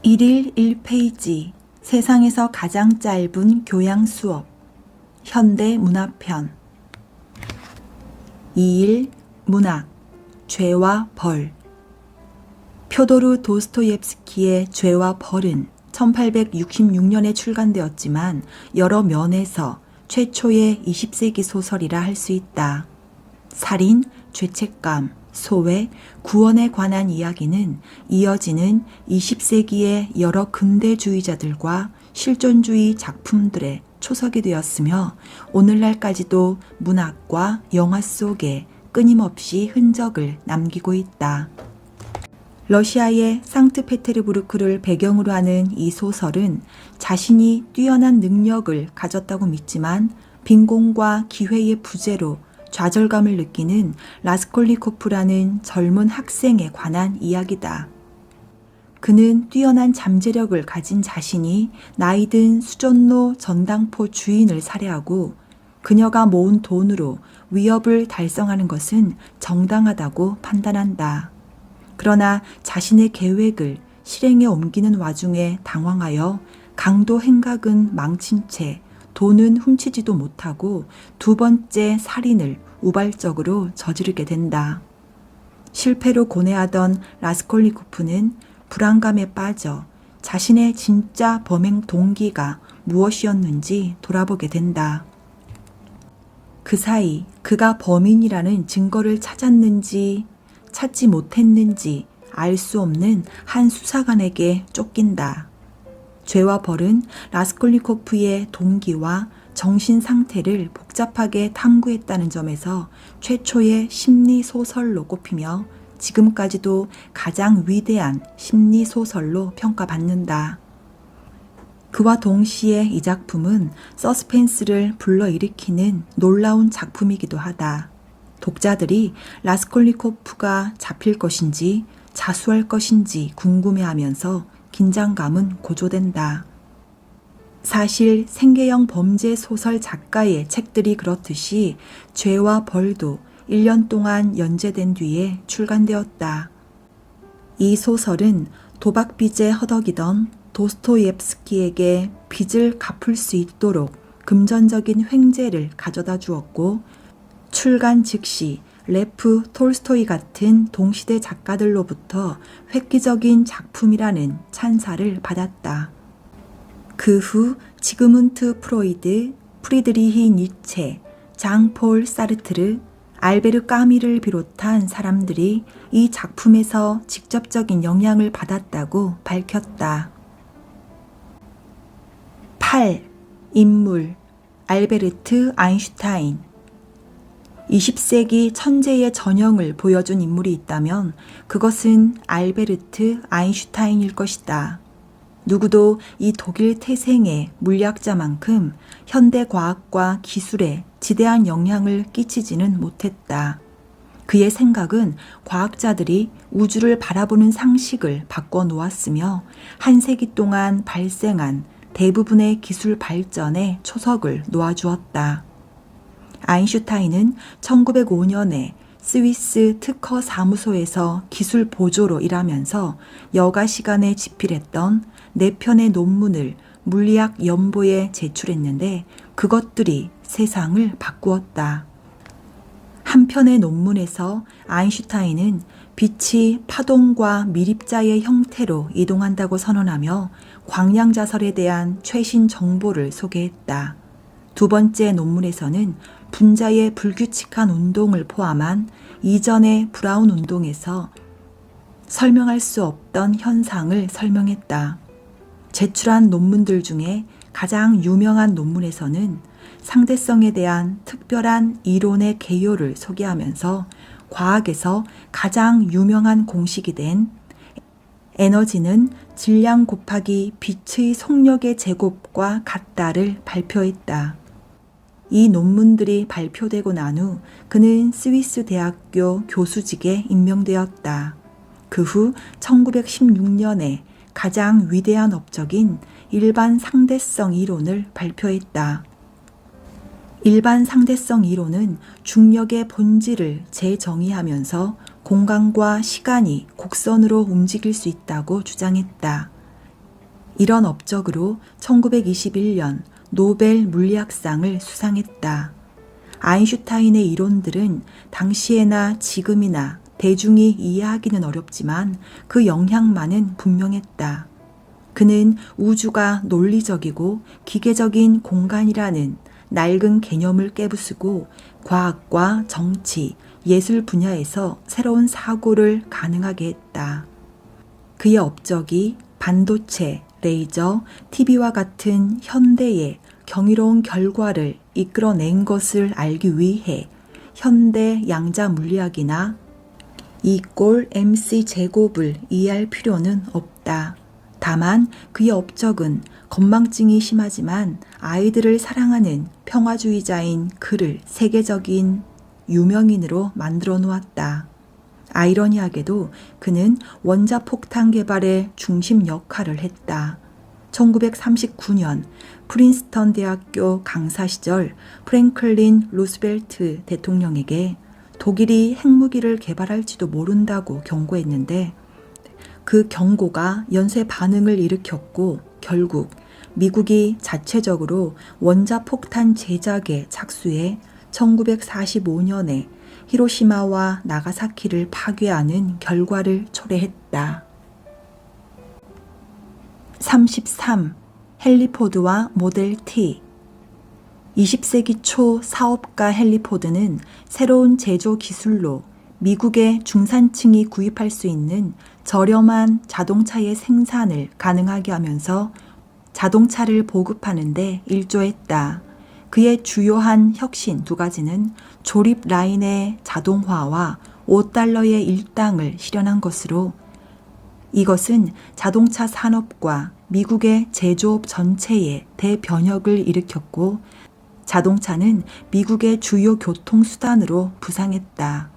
1일 1페이지 세상에서 가장 짧은 교양 수업 현대 문화편 2일 문학 죄와 벌 표도르 도스토옙스키의 죄와 벌은 1866년에 출간되었지만 여러 면에서 최초의 20세기 소설이라 할 수 있다. 살인, 죄책감, 소외, 구원에 관한 이야기는 이어지는 20세기의 여러 근대주의자들과 실존주의 작품들의 초석이 되었으며 오늘날까지도 문학과 영화 속에 끊임없이 흔적을 남기고 있다. 러시아의 상트페테르부르크를 배경으로 하는 이 소설은 자신이 뛰어난 능력을 가졌다고 믿지만 빈곤과 기회의 부재로 좌절감을 느끼는 라스콜리코프라는 젊은 학생에 관한 이야기다. 그는 뛰어난 잠재력을 가진 자신이 나이든 수전노 전당포 주인을 살해하고 그녀가 모은 돈으로 위협을 달성하는 것은 정당하다고 판단한다. 그러나 자신의 계획을 실행에 옮기는 와중에 당황하여 강도 행각은 망친 채 돈은 훔치지도 못하고 두 번째 살인을 우발적으로 저지르게 된다. 실패로 고뇌하던 라스콜리코프는 불안감에 빠져 자신의 진짜 범행 동기가 무엇이었는지 돌아보게 된다. 그 사이 그가 범인이라는 증거를 찾았는지 찾지 못했는지 알 수 없는 한 수사관에게 쫓긴다. 죄와 벌은 라스콜리코프의 동기와 정신 상태를 복잡하게 탐구했다는 점에서 최초의 심리 소설로 꼽히며 지금까지도 가장 위대한 심리 소설로 평가받는다. 그와 동시에 이 작품은 서스펜스를 불러일으키는 놀라운 작품이기도 하다. 독자들이 라스콜리코프가 잡힐 것인지 자수할 것인지 궁금해하면서 긴장감은 고조된다. 사실 생계형 범죄 소설 작가의 책들이 그렇듯이 죄와 벌도 1년 동안 연재된 뒤에 출간되었다. 이 소설은 도박 빚에 허덕이던 도스토옙스키에게 빚을 갚을 수 있도록 금전적인 횡재를 가져다 주었고 출간 즉시 레프 톨스토이 같은 동시대 작가들로부터 획기적인 작품이라는 찬사를 받았다. 그 후 지그문트 프로이드, 프리드리히 니체, 장폴 사르트르, 알베르 까미를 비롯한 사람들이 이 작품에서 직접적인 영향을 받았다고 밝혔다. 8. 인물 알베르트 아인슈타인 20세기 천재의 전형을 보여준 인물이 있다면 그것은 알베르트 아인슈타인일 것이다. 누구도 이 독일 태생의 물리학자만큼 현대 과학과 기술에 지대한 영향을 끼치지는 못했다. 그의 생각은 과학자들이 우주를 바라보는 상식을 바꿔 놓았으며 한 세기 동안 발생한 대부분의 기술 발전에 초석을 놓아주었다. 아인슈타인은 1905년에 스위스 특허 사무소에서 기술 보조로 일하면서 여가 시간에 집필했던 4편의 논문을 물리학 연보에 제출했는데 그것들이 세상을 바꾸었다. 한 편의 논문에서 아인슈타인은 빛이 파동과 미립자의 형태로 이동한다고 선언하며 광량자설에 대한 최신 정보를 소개했다. 두 번째 논문에서는 분자의 불규칙한 운동을 포함한 이전의 브라운 운동에서 설명할 수 없던 현상을 설명했다. 제출한 논문들 중에 가장 유명한 논문에서는 상대성에 대한 특별한 이론의 개요를 소개하면서 과학에서 가장 유명한 공식이 된 에너지는 질량 곱하기 빛의 속력의 제곱과 같다를 발표했다. 이 논문들이 발표되고 난 후 그는 스위스 대학교 교수직에 임명되었다. 그 후 1916년에 가장 위대한 업적인 일반 상대성 이론을 발표했다. 일반 상대성 이론은 중력의 본질을 재정의하면서 공간과 시간이 곡선으로 움직일 수 있다고 주장했다. 이런 업적으로 1921년 노벨 물리학상을 수상했다. 아인슈타인의 이론들은 당시에나 지금이나 대중이 이해하기는 어렵지만 그 영향만은 분명했다. 그는 우주가 논리적이고 기계적인 공간이라는 낡은 개념을 깨부수고 과학과 정치, 예술 분야에서 새로운 사고를 가능하게 했다. 그의 업적이 반도체, 레이저, TV와 같은 현대의 경이로운 결과를 이끌어낸 것을 알기 위해 현대 양자 물리학이나 E=mc 제곱을 이해할 필요는 없다. 다만 그의 업적은 건망증이 심하지만 아이들을 사랑하는 평화주의자인 그를 세계적인 유명인으로 만들어 놓았다. 아이러니하게도 그는 원자폭탄 개발의 중심 역할을 했다. 1939년 프린스턴 대학교 강사 시절 프랭클린 루스벨트 대통령에게 독일이 핵무기를 개발할지도 모른다고 경고했는데 그 경고가 연쇄 반응을 일으켰고 결국 미국이 자체적으로 원자폭탄 제작에 착수해 1945년에 히로시마와 나가사키를 파괴하는 결과를 초래했다. 33. 헨리 포드와 모델 T. 20세기 초 사업가 헨리 포드는 새로운 제조 기술로 미국의 중산층이 구입할 수 있는 저렴한 자동차의 생산을 가능하게 하면서 자동차를 보급하는 데 일조했다. 그의 주요한 혁신 두 가지는 조립 라인의 자동화와 $5의 일당을 실현한 것으로 이것은 자동차 산업과 미국의 제조업 전체에 대변혁을 일으켰고 자동차는 미국의 주요 교통수단으로 부상했다.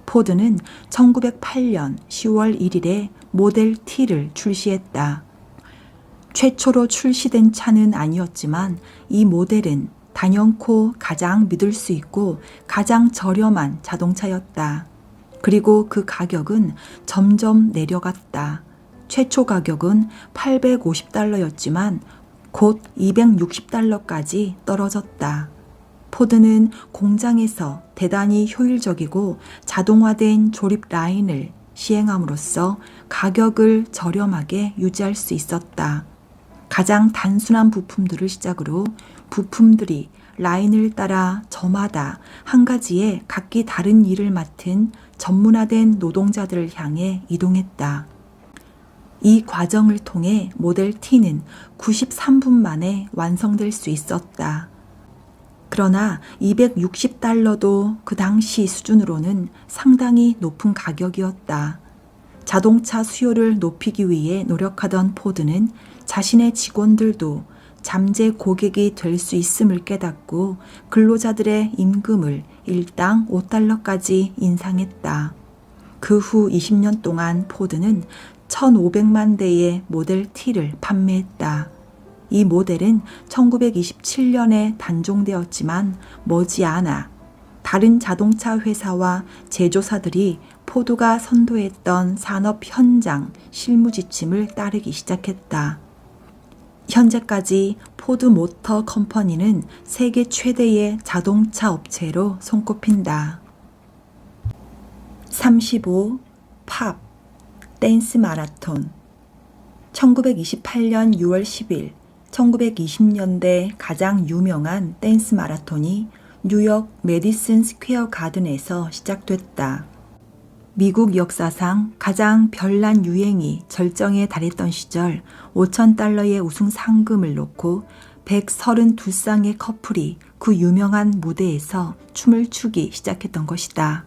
포드는 1908년 10월 1일에 모델 T를 출시했다. 최초로 출시된 차는 아니었지만 이 모델은 단연코 가장 믿을 수 있고 가장 저렴한 자동차였다. 그리고 그 가격은 점점 내려갔다. 최초 가격은 $850였지만 곧 $260까지 떨어졌다. 포드는 공장에서 대단히 효율적이고 자동화된 조립 라인을 시행함으로써 가격을 저렴하게 유지할 수 있었다. 가장 단순한 부품들을 시작으로 부품들이 라인을 따라 저마다 한 가지의 각기 다른 일을 맡은 전문화된 노동자들을 향해 이동했다. 이 과정을 통해 모델 T는 93분 만에 완성될 수 있었다. 그러나 $260도 그 당시 수준으로는 상당히 높은 가격이었다. 자동차 수요를 높이기 위해 노력하던 포드는 자신의 직원들도 잠재 고객이 될 수 있음을 깨닫고 근로자들의 임금을 일당 $5까지 인상했다. 그 후 20년 동안 포드는 1,500만 대의 모델 T를 판매했다. 이 모델은 1927년에 단종되었지만 머지않아 다른 자동차 회사와 제조사들이 포드가 선도했던 산업 현장 실무 지침을 따르기 시작했다. 현재까지 포드 모터 컴퍼니는 세계 최대의 자동차 업체로 손꼽힌다. 35. 팝, 댄스 마라톤. 1928년 6월 10일 1920년대 가장 유명한 댄스 마라톤이 뉴욕 메디슨 스퀘어 가든에서 시작됐다. 미국 역사상 가장 별난 유행이 절정에 달했던 시절 $5,000의 우승 상금을 놓고 132쌍의 커플이 그 유명한 무대에서 춤을 추기 시작했던 것이다.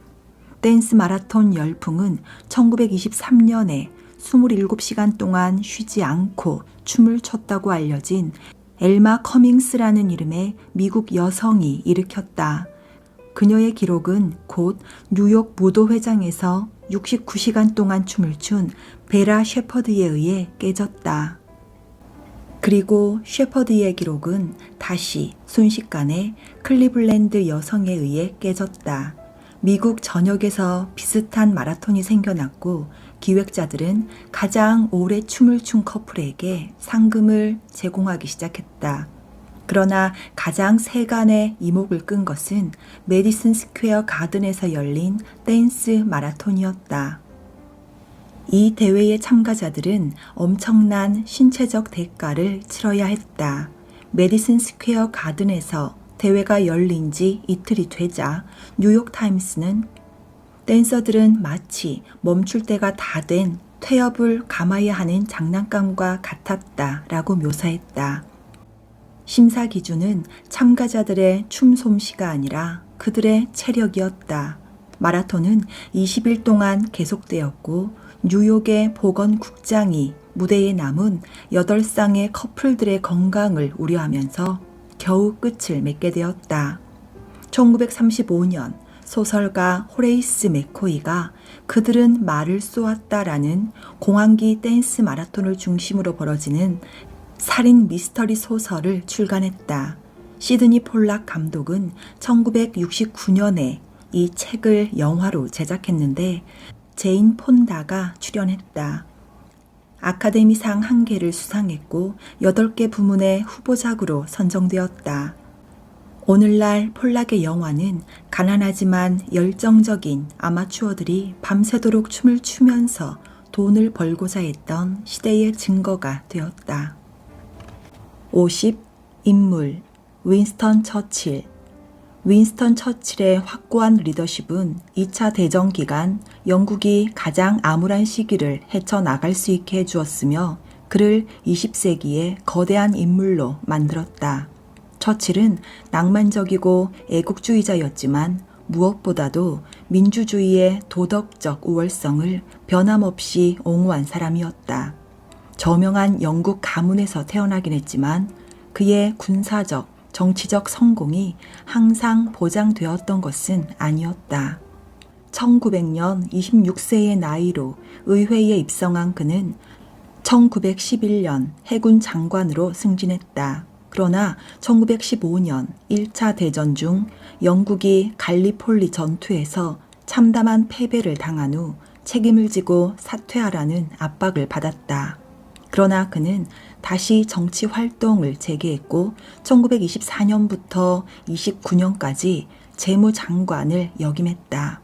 댄스 마라톤 열풍은 1923년에 27시간 동안 쉬지 않고 춤을 췄다고 알려진 엘마 커밍스라는 이름의 미국 여성이 일으켰다. 그녀의 기록은 곧 뉴욕 무도회장에서 69시간 동안 춤을 춘 베라 셰퍼드에 의해 깨졌다. 그리고 셰퍼드의 기록은 다시 순식간에 클리블랜드 여성에 의해 깨졌다. 미국 전역에서 비슷한 마라톤이 생겨났고 기획자들은 가장 오래 춤을 춘 커플에게 상금을 제공하기 시작했다. 그러나 가장 세간의 이목을 끈 것은 메디슨 스퀘어 가든에서 열린 댄스 마라톤이었다. 이 대회의 참가자들은 엄청난 신체적 대가를 치러야 했다. 메디슨 스퀘어 가든에서 대회가 열린 지 이틀이 되자 뉴욕타임스는 댄서들은 마치 멈출 때가 다 된 퇴업을 감아야 하는 장난감과 같았다라고 묘사했다. 심사 기준은 참가자들의 춤 솜씨가 아니라 그들의 체력이었다. 마라톤은 20일 동안 계속되었고 뉴욕의 보건국장이 무대에 남은 8쌍의 커플들의 건강을 우려하면서 겨우 끝을 맺게 되었다. 1935년 소설가 호레이스 맥코이가 그들은 말을 쏘았다라는 공항기 댄스 마라톤을 중심으로 벌어지는 살인 미스터리 소설을 출간했다. 시드니 폴락 감독은 1969년에 이 책을 영화로 제작했는데 제인 폰다가 출연했다. 아카데미상 1개를 수상했고 8개 부문의 후보작으로 선정되었다. 오늘날 폴락의 영화는 가난하지만 열정적인 아마추어들이 밤새도록 춤을 추면서 돈을 벌고자 했던 시대의 증거가 되었다. 50. 인물 윈스턴 처칠. 윈스턴 처칠의 확고한 리더십은 2차 대전 기간 영국이 가장 암울한 시기를 헤쳐나갈 수 있게 해주었으며 그를 20세기의 거대한 인물로 만들었다. 처칠은 낭만적이고 애국주의자였지만 무엇보다도 민주주의의 도덕적 우월성을 변함없이 옹호한 사람이었다. 저명한 영국 가문에서 태어나긴 했지만 그의 군사적, 정치적 성공이 항상 보장되었던 것은 아니었다. 1900년 26세의 나이로 의회에 입성한 그는 1911년 해군 장관으로 승진했다. 그러나 1915년 1차 대전 중 영국이 갈리폴리 전투에서 참담한 패배를 당한 후 책임을 지고 사퇴하라는 압박을 받았다. 그러나 그는 다시 정치 활동을 재개했고 1924년부터 29년까지 재무장관을 역임했다.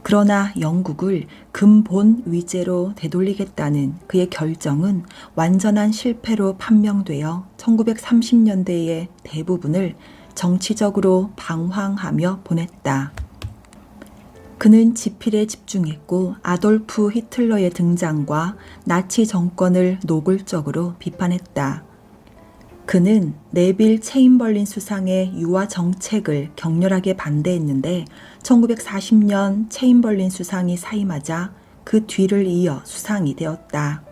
그러나 영국을 근본 위제로 되돌리겠다는 그의 결정은 완전한 실패로 판명되어 1930년대의 대부분을 정치적으로 방황하며 보냈다. 그는 지필에 집중했고 아돌프 히틀러의 등장과 나치 정권을 노골적으로 비판했다. 그는 네빌 체인벌린 수상의 유화 정책을 격렬하게 반대했는데 1940년 체인벌린 수상이 사임하자 그 뒤를 이어 수상이 되었다.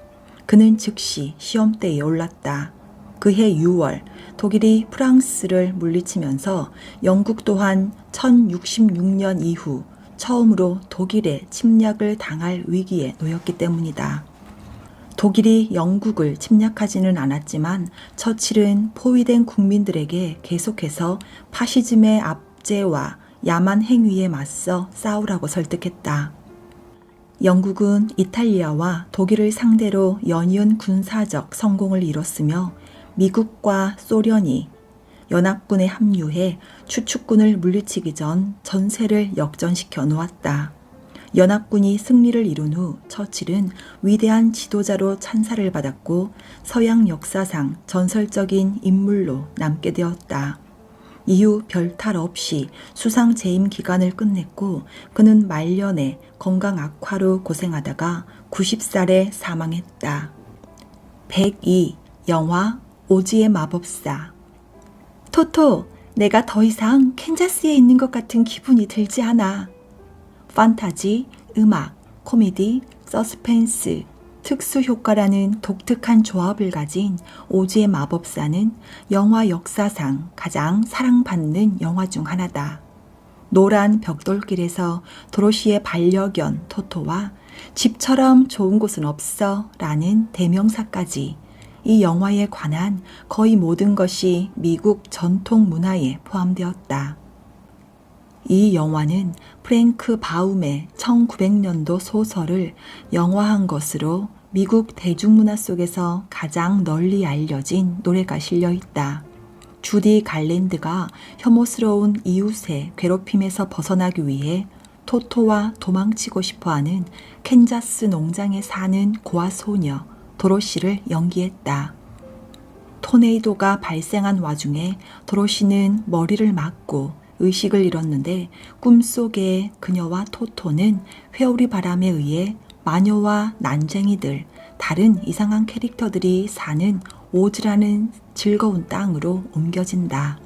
그는 즉시 시험대에 올랐다. 그해 6월 독일이 프랑스를 물리치면서 영국 또한 1066년 이후 처음으로 독일의 침략을 당할 위기에 놓였기 때문이다. 독일이 영국을 침략하지는 않았지만 처칠은 포위된 국민들에게 계속해서 파시즘의 압제와 야만 행위에 맞서 싸우라고 설득했다. 영국은 이탈리아와 독일을 상대로 연이은 군사적 성공을 이뤘으며 미국과 소련이 연합군에 합류해 추축군을 물리치기 전 전세를 역전시켜 놓았다. 연합군이 승리를 이룬 후 처칠은 위대한 지도자로 찬사를 받았고 서양 역사상 전설적인 인물로 남게 되었다. 이후 별탈 없이 수상 재임 기간을 끝냈고 그는 말년에 건강 악화로 고생하다가 90살에 사망했다. 102. 영화 오즈의 마법사. 토토, 내가 더 이상 캔자스에 있는 것 같은 기분이 들지 않아. 판타지, 음악, 코미디, 서스펜스, 특수효과라는 독특한 조합을 가진 오즈의 마법사는 영화 역사상 가장 사랑받는 영화 중 하나다. 노란 벽돌길에서 도로시의 반려견 토토와 집처럼 좋은 곳은 없어 라는 대명사까지 이 영화에 관한 거의 모든 것이 미국 전통 문화에 포함되었다. 이 영화는 프랭크 바움의 1900년도 소설을 영화한 것으로 미국 대중문화 속에서 가장 널리 알려진 노래가 실려 있다. 주디 갈랜드가 혐오스러운 이웃의 괴롭힘에서 벗어나기 위해 토토와 도망치고 싶어하는 캔자스 농장에 사는 고아 소녀 도로시를 연기했다. 토네이도가 발생한 와중에 도로시는 머리를 맞고 의식을 잃었는데 꿈속에 그녀와 토토는 회오리 바람에 의해 마녀와 난쟁이들, 다른 이상한 캐릭터들이 사는 오즈라는 즐거운 땅으로 옮겨진다.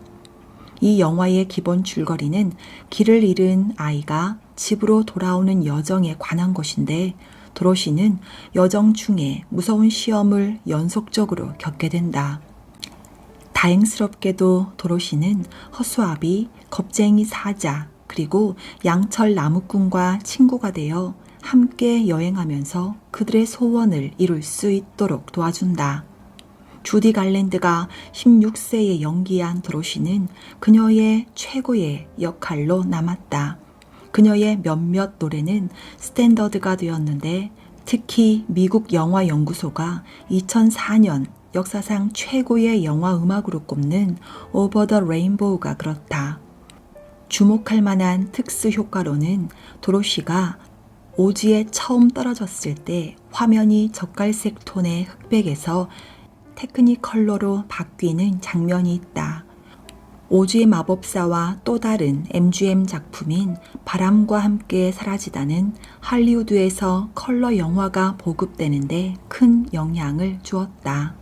이 영화의 기본 줄거리는 길을 잃은 아이가 집으로 돌아오는 여정에 관한 것인데 도로시는 여정 중에 무서운 시험을 연속적으로 겪게 된다. 다행스럽게도 도로시는 허수아비, 겁쟁이 사자, 그리고 양철 나무꾼과 친구가 되어 함께 여행하면서 그들의 소원을 이룰 수 있도록 도와준다. 주디 갈랜드가 16세에 연기한 도로시는 그녀의 최고의 역할로 남았다. 그녀의 몇몇 노래는 스탠더드가 되었는데 특히 미국 영화연구소가 2004년 역사상 최고의 영화 음악으로 꼽는 오버 더 레인보우가 그렇다. 주목할 만한 특수 효과로는 도로시가 오지에 처음 떨어졌을 때 화면이 젓갈색 톤의 흑백에서 테크니컬러로 바뀌는 장면이 있다. 오즈의 마법사와 또 다른 MGM 작품인 바람과 함께 사라지다는 할리우드에서 컬러 영화가 보급되는데 큰 영향을 주었다.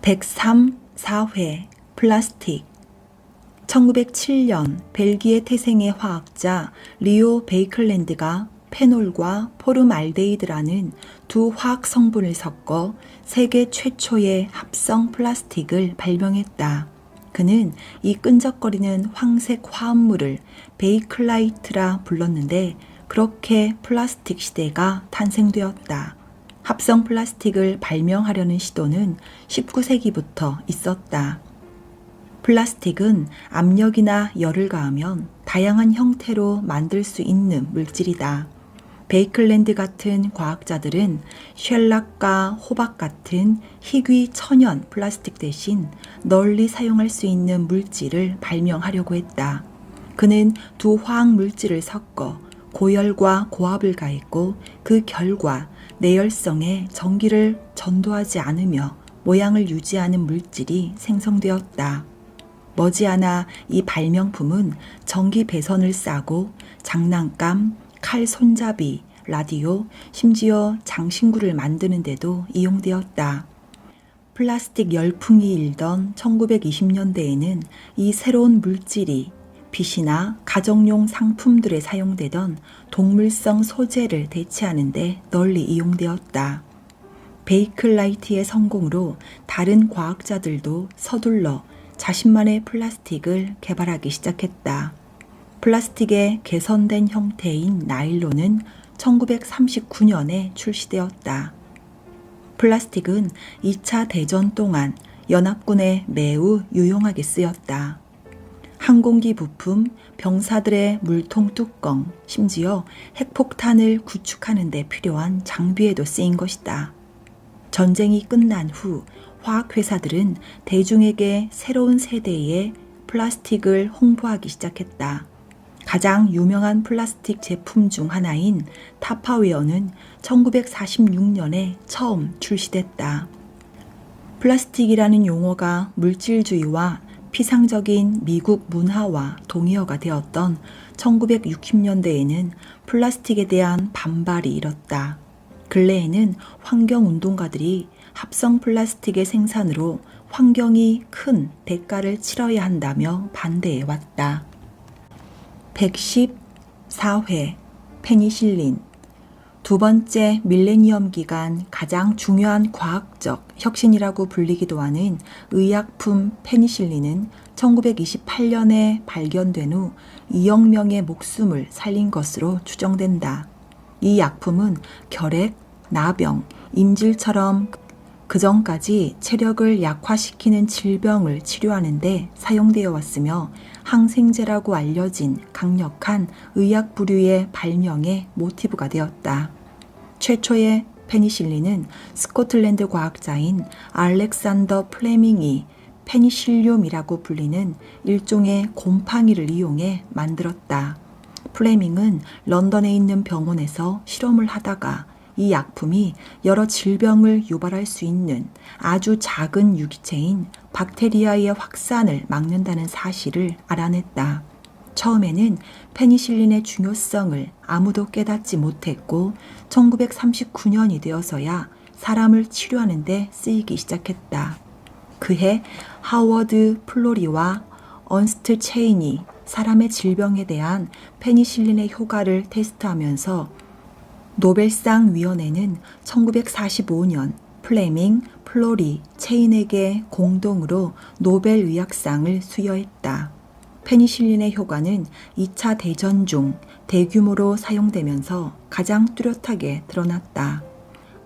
103.4회 플라스틱 1907년 벨기에 태생의 화학자 리오 베이클랜드가 페놀과 포름알데히드라는 두 화학 성분을 섞어 세계 최초의 합성 플라스틱을 발명했다. 그는 이 끈적거리는 황색 화합물을 베이클라이트라 불렀는데 그렇게 플라스틱 시대가 탄생되었다. 합성 플라스틱을 발명하려는 시도는 19세기부터 있었다. 플라스틱은 압력이나 열을 가하면 다양한 형태로 만들 수 있는 물질이다. 베이클랜드 같은 과학자들은 쉘락과 호박 같은 희귀 천연 플라스틱 대신 널리 사용할 수 있는 물질을 발명하려고 했다. 그는 두 화학 물질을 섞어 고열과 고압을 가했고 그 결과 내열성에 전기를 전도하지 않으며 모양을 유지하는 물질이 생성되었다. 머지않아 이 발명품은 전기 배선을 싸고 장난감, 칼 손잡이, 라디오, 심지어 장신구를 만드는 데도 이용되었다. 플라스틱 열풍이 일던 1920년대에는 이 새로운 물질이 빗이나 가정용 상품들에 사용되던 동물성 소재를 대체하는 데 널리 이용되었다. 베이클라이트의 성공으로 다른 과학자들도 서둘러 자신만의 플라스틱을 개발하기 시작했다. 플라스틱의 개선된 형태인 나일론은 1939년에 출시되었다. 플라스틱은 2차 대전 동안 연합군에 매우 유용하게 쓰였다. 항공기 부품, 병사들의 물통 뚜껑, 심지어 핵폭탄을 구축하는 데 필요한 장비에도 쓰인 것이다. 전쟁이 끝난 후 화학회사들은 대중에게 새로운 세대의 플라스틱을 홍보하기 시작했다. 가장 유명한 플라스틱 제품 중 하나인 타파웨어는 1946년에 처음 출시됐다. 플라스틱이라는 용어가 물질주의와 피상적인 미국 문화와 동의어가 되었던 1960년대에는 플라스틱에 대한 반발이 일었다. 근래에는 환경운동가들이 합성 플라스틱의 생산으로 환경이 큰 대가를 치러야 한다며 반대해왔다. 114회 페니실린 두 번째 밀레니엄 기간 가장 중요한 과학적 혁신이라고 불리기도 하는 의약품 페니실린은 1928년에 발견된 후 2억 명의 목숨을 살린 것으로 추정된다. 이 약품은 결핵, 나병, 임질처럼 그 전까지 체력을 약화시키는 질병을 치료하는 데 사용되어 왔으며 항생제라고 알려진 강력한 의약 부류의 발명의 모티브가 되었다. 최초의 페니실린은 스코틀랜드 과학자인 알렉산더 플레밍이 페니실륨이라고 불리는 일종의 곰팡이를 이용해 만들었다. 플레밍은 런던에 있는 병원에서 실험을 하다가 이 약품이 여러 질병을 유발할 수 있는 아주 작은 유기체인 박테리아의 확산을 막는다는 사실을 알아냈다. 처음에는 페니실린의 중요성을 아무도 깨닫지 못했고 1939년이 되어서야 사람을 치료하는 데 쓰이기 시작했다. 그해 하워드 플로리와 언스트 체인이 사람의 질병에 대한 페니실린의 효과를 테스트하면서 노벨상 위원회는 1945년 플레밍, 플로리, 체인에게 공동으로 노벨 의학상을 수여했다. 페니실린의 효과는 2차 대전 중 대규모로 사용되면서 가장 뚜렷하게 드러났다.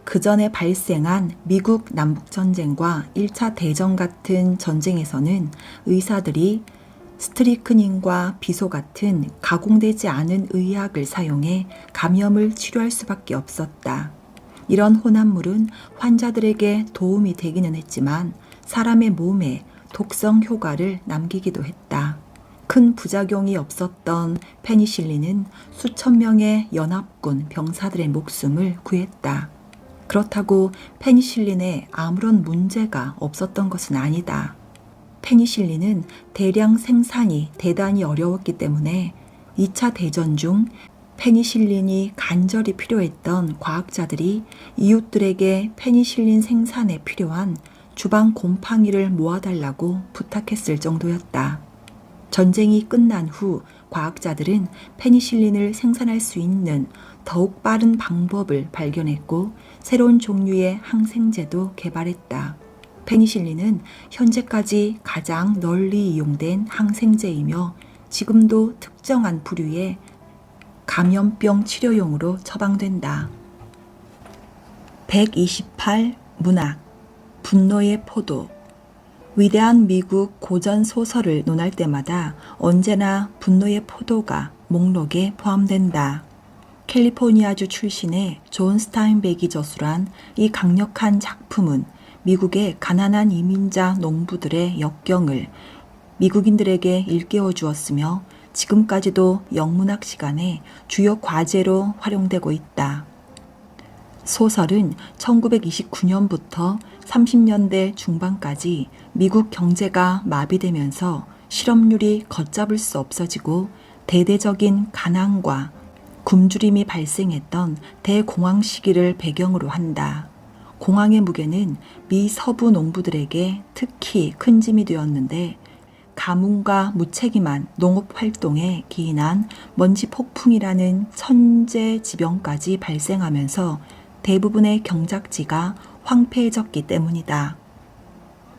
그 전에 발생한 미국 남북전쟁과 1차 대전 같은 전쟁에서는 의사들이 스트리크닌과 비소 같은 가공되지 않은 의약을 사용해 감염을 치료할 수밖에 없었다. 이런 혼합물은 환자들에게 도움이 되기는 했지만 사람의 몸에 독성 효과를 남기기도 했다. 큰 부작용이 없었던 페니실린은 수천 명의 연합군 병사들의 목숨을 구했다. 그렇다고 페니실린에 아무런 문제가 없었던 것은 아니다. 페니실린은 대량 생산이 대단히 어려웠기 때문에 2차 대전 중 페니실린이 간절히 필요했던 과학자들이 이웃들에게 페니실린 생산에 필요한 주방 곰팡이를 모아달라고 부탁했을 정도였다. 전쟁이 끝난 후 과학자들은 페니실린을 생산할 수 있는 더욱 빠른 방법을 발견했고 새로운 종류의 항생제도 개발했다. 페니실린은 현재까지 가장 널리 이용된 항생제이며 지금도 특정한 부류의 감염병 치료용으로 처방된다. 128. 문학 분노의 포도 위대한 미국 고전 소설을 논할 때마다 언제나 분노의 포도가 목록에 포함된다. 캘리포니아주 출신의 존 스타인백이 저술한 이 강력한 작품은 미국의 가난한 이민자 농부들의 역경을 미국인들에게 일깨워 주었으며 지금까지도 영문학 시간에 주요 과제로 활용되고 있다. 소설은 1929년부터 30년대 중반까지 미국 경제가 마비되면서 실업률이 걷잡을 수 없어지고 대대적인 가난과 굶주림이 발생했던 대공황 시기를 배경으로 한다. 공황의 무게는 미 서부 농부들에게 특히 큰 짐이 되었는데 가뭄과 무책임한 농업 활동에 기인한 먼지 폭풍이라는 천재 지병까지 발생하면서 대부분의 경작지가 황폐해졌기 때문이다.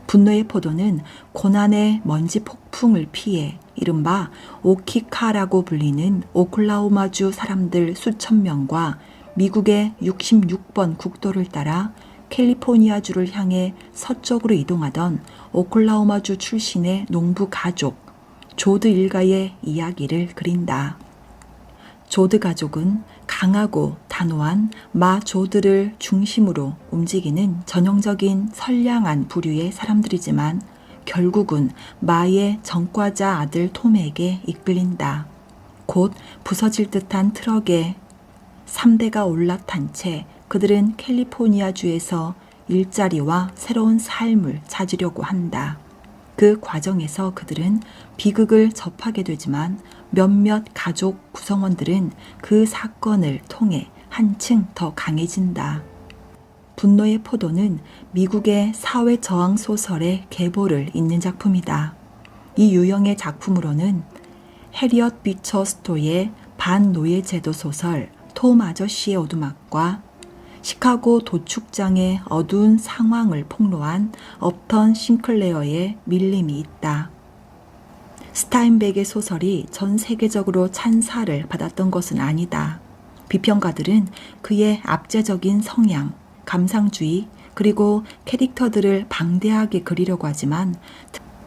분노의 포도는 고난의 먼지 폭풍을 피해 이른바 오키카라고 불리는 오클라호마주 사람들 수천 명과 미국의 66번 국도를 따라 캘리포니아주를 향해 서쪽으로 이동하던 오클라호마주 출신의 농부 가족 조드 일가의 이야기를 그린다. 조드 가족은 강하고 단호한 마 조드를 중심으로 움직이는 전형적인 선량한 부류의 사람들이지만 결국은 마의 전과자 아들 톰에게 이끌린다. 곧 부서질 듯한 트럭에 3대가 올라탄 채 그들은 캘리포니아주에서 일자리와 새로운 삶을 찾으려고 한다. 그 과정에서 그들은 비극을 접하게 되지만 몇몇 가족 구성원들은 그 사건을 통해 한층 더 강해진다. 분노의 포도는 미국의 사회 저항 소설의 계보를 잇는 작품이다. 이 유형의 작품으로는 해리엇 비처 스토의 반노예 제도 소설 톰 아저씨의 오두막과 시카고 도축장의 어두운 상황을 폭로한 업턴 싱클레어의 밀림이 있다. 스타인백의 소설이 전 세계적으로 찬사를 받았던 것은 아니다. 비평가들은 그의 압제적인 성향, 감상주의, 그리고 캐릭터들을 방대하게 그리려고 하지만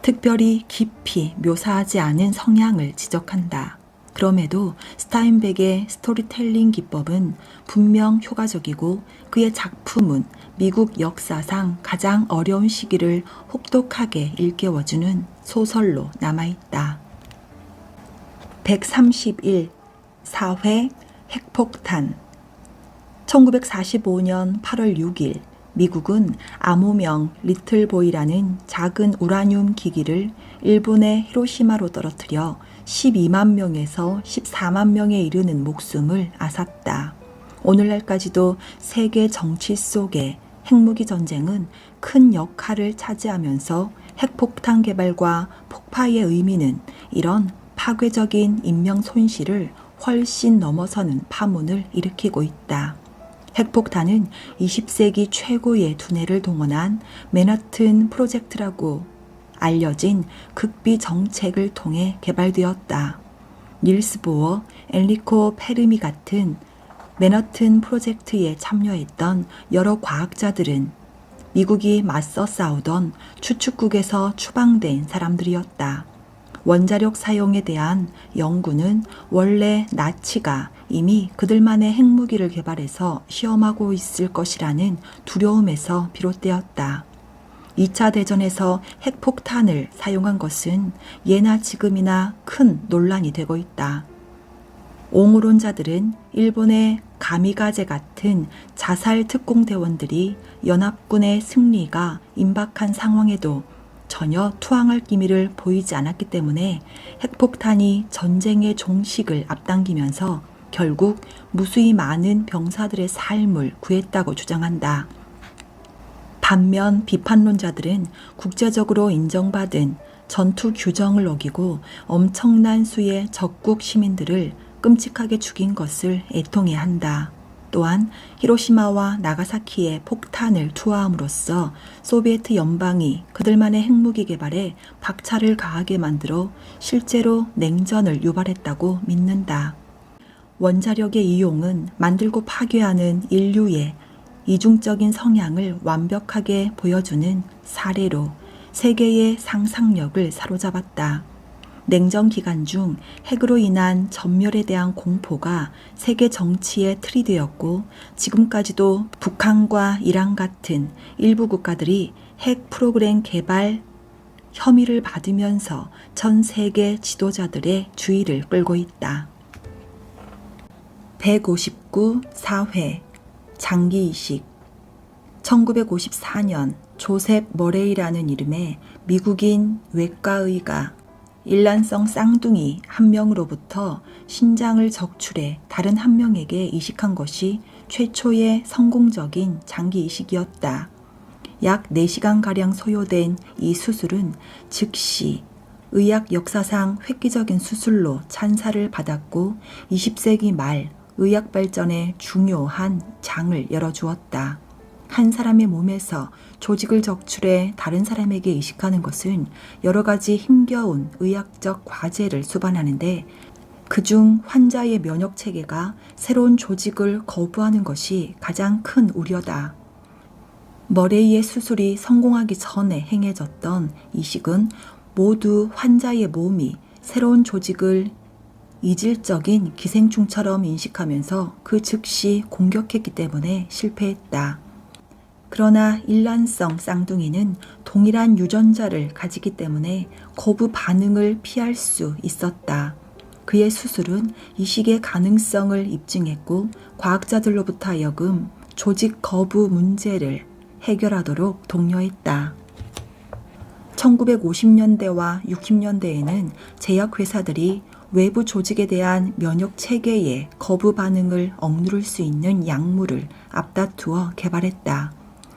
특별히 깊이 묘사하지 않은 성향을 지적한다. 그럼에도 스타인백의 스토리텔링 기법은 분명 효과적이고 그의 작품은 미국 역사상 가장 어려운 시기를 혹독하게 일깨워주는 소설로 남아있다. 131. 사회 핵폭탄. 1945년 8월 6일 미국은 암호명 리틀보이라는 작은 우라늄 기기를 일본의 히로시마로 떨어뜨려 12만 명에서 14만 명에 이르는 목숨을 앗았다. 오늘날까지도 세계 정치 속에 핵무기 전쟁은 큰 역할을 차지하면서 핵폭탄 개발과 폭파의 의미는 이런 파괴적인 인명 손실을 훨씬 넘어서는 파문을 일으키고 있다. 핵폭탄은 20세기 최고의 두뇌를 동원한 맨하튼 프로젝트라고 알려진 극비 정책을 통해 개발되었다. 닐스 보어, 엔리코 페르미 같은 맨하튼 프로젝트에 참여했던 여러 과학자들은 미국이 맞서 싸우던 추축국에서 추방된 사람들이었다. 원자력 사용에 대한 연구는 원래 나치가 이미 그들만의 핵무기를 개발해서 시험하고 있을 것이라는 두려움에서 비롯되었다. 2차 대전에서 핵폭탄을 사용한 것은 예나 지금이나 큰 논란이 되고 있다. 옹호론자들은 일본의 가미가제 같은 자살 특공대원들이 연합군의 승리가 임박한 상황에도 전혀 투항할 기미를 보이지 않았기 때문에 핵폭탄이 전쟁의 종식을 앞당기면서 결국 무수히 많은 병사들의 삶을 구했다고 주장한다. 반면 비판론자들은 국제적으로 인정받은 전투 규정을 어기고 엄청난 수의 적국 시민들을 끔찍하게 죽인 것을 애통해 한다. 또한 히로시마와 나가사키에 폭탄을 투하함으로써 소비에트 연방이 그들만의 핵무기 개발에 박차를 가하게 만들어 실제로 냉전을 유발했다고 믿는다. 원자력의 이용은 만들고 파괴하는 인류의 이중적인 성향을 완벽하게 보여주는 사례로 세계의 상상력을 사로잡았다. 냉전 기간 중 핵으로 인한 전멸에 대한 공포가 세계 정치의 틀이 되었고 지금까지도 북한과 이란 같은 일부 국가들이 핵 프로그램 개발 혐의를 받으면서 전 세계 지도자들의 주의를 끌고 있다. 159. 사회 장기이식. 1954년 조셉 머레이라는 이름의 미국인 외과의가 일란성 쌍둥이 한 명으로부터 신장을 적출해 다른 한 명에게 이식한 것이 최초의 성공적인 장기 이식이었다. 약 4시간가량 소요된 이 수술은 즉시 의학 역사상 획기적인 수술로 찬사를 받았고 20세기 말 의학 발전에 중요한 장을 열어주었다. 한 사람의 몸에서 조직을 적출해 다른 사람에게 이식하는 것은 여러 가지 힘겨운 의학적 과제를 수반하는데 그중 환자의 면역 체계가 새로운 조직을 거부하는 것이 가장 큰 우려다. 머레이의 수술이 성공하기 전에 행해졌던 이식은 모두 환자의 몸이 새로운 조직을 이질적인 기생충처럼 인식하면서 그 즉시 공격했기 때문에 실패했다. 그러나 일란성 쌍둥이는 동일한 유전자를 가지기 때문에 거부 반응을 피할 수 있었다. 그의 수술은 이식의 가능성을 입증했고 과학자들로부터 하여금 조직 거부 문제를 해결하도록 독려했다. 1950년대와 60년대에는 제약회사들이 외부 조직에 대한 면역 체계의 거부 반응을 억누를 수 있는 약물을 앞다투어 개발했다.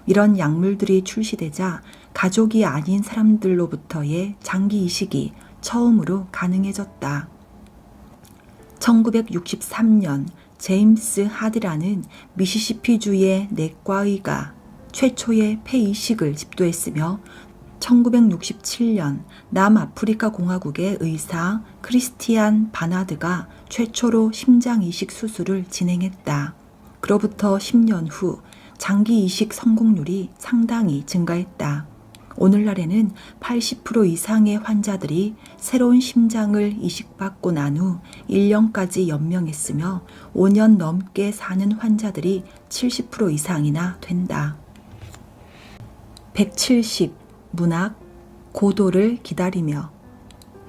이런 약물들이 출시되자 가족이 아닌 사람들로부터의 장기 이식이 처음으로 가능해졌다. 1963년 제임스 하드라는 미시시피주의 내과의가 최초의 폐이식을 집도했으며 1967년 남아프리카 공화국의 의사 크리스티안 바나드가 최초로 심장 이식 수술을 진행했다. 그로부터 10년 후 장기 이식 성공률이 상당히 증가했다. 오늘날에는 80% 이상의 환자들이 새로운 심장을 이식받고 난 후 1년까지 연명했으며 5년 넘게 사는 환자들이 70% 이상이나 된다. 170. 문학 고도를 기다리며.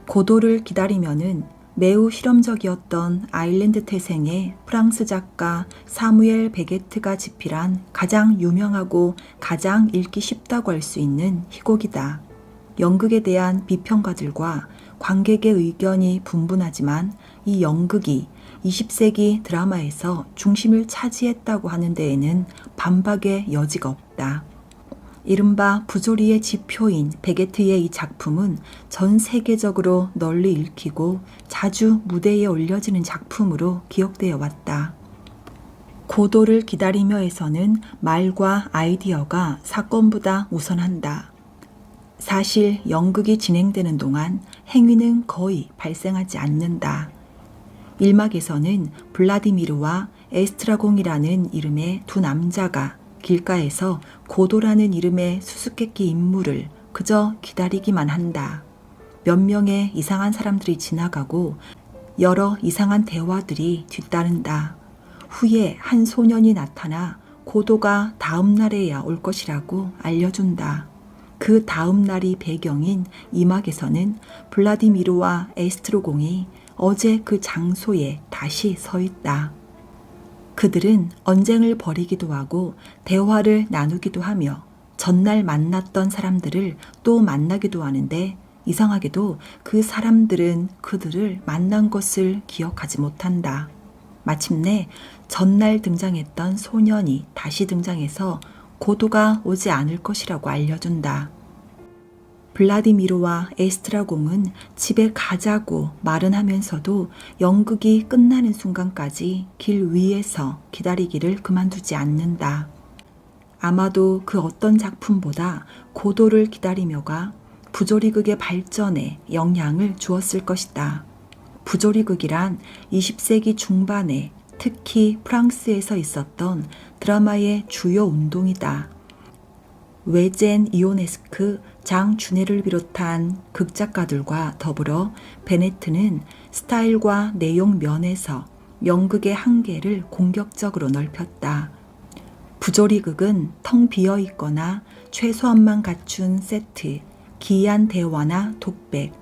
고도를 기다리며는 매우 실험적이었던 아일랜드 태생의 프랑스 작가 사무엘 베게트가 집필한 가장 유명하고 가장 읽기 쉽다고 할 수 있는 희곡이다. 연극에 대한 비평가들과 관객의 의견이 분분하지만 이 연극이 20세기 드라마에서 중심을 차지했다고 하는 데에는 반박의 여지가 없다. 이른바 부조리의 지표인 베게트의 이 작품은 전 세계적으로 널리 읽히고 자주 무대에 올려지는 작품으로 기억되어 왔다. 고도를 기다리며에서는 말과 아이디어가 사건보다 우선한다. 사실 연극이 진행되는 동안 행위는 거의 발생하지 않는다. 1막에서는 블라디미르와 에스트라공이라는 이름의 두 남자가 길가에서 고도라는 이름의 수수께끼 인물을 그저 기다리기만 한다. 몇 명의 이상한 사람들이 지나가고 여러 이상한 대화들이 뒤따른다. 후에 한 소년이 나타나 고도가 다음 날에야 올 것이라고 알려준다. 그 다음 날이 배경인 2막에서는 블라디미르와 에스트로공이 어제 그 장소에 다시 서 있다. 그들은 언쟁을 벌이기도 하고 대화를 나누기도 하며 전날 만났던 사람들을 또 만나기도 하는데 이상하게도 그 사람들은 그들을 만난 것을 기억하지 못한다. 마침내 전날 등장했던 소년이 다시 등장해서 고도가 오지 않을 것이라고 알려준다. 블라디미르와 에스트라공은 집에 가자고 말은 하면서도 연극이 끝나는 순간까지 길 위에서 기다리기를 그만두지 않는다. 아마도 그 어떤 작품보다 고도를 기다리며가 부조리극의 발전에 영향을 주었을 것이다. 부조리극이란 20세기 중반에 특히 프랑스에서 있었던 드라마의 주요 운동이다. 외젠 이오네스크, 장 주네를 비롯한 극작가들과 더불어 베네트는 스타일과 내용 면에서 연극의 한계를 공격적으로 넓혔다. 부조리극은 텅 비어 있거나 최소한만 갖춘 세트, 기이한 대화나 독백,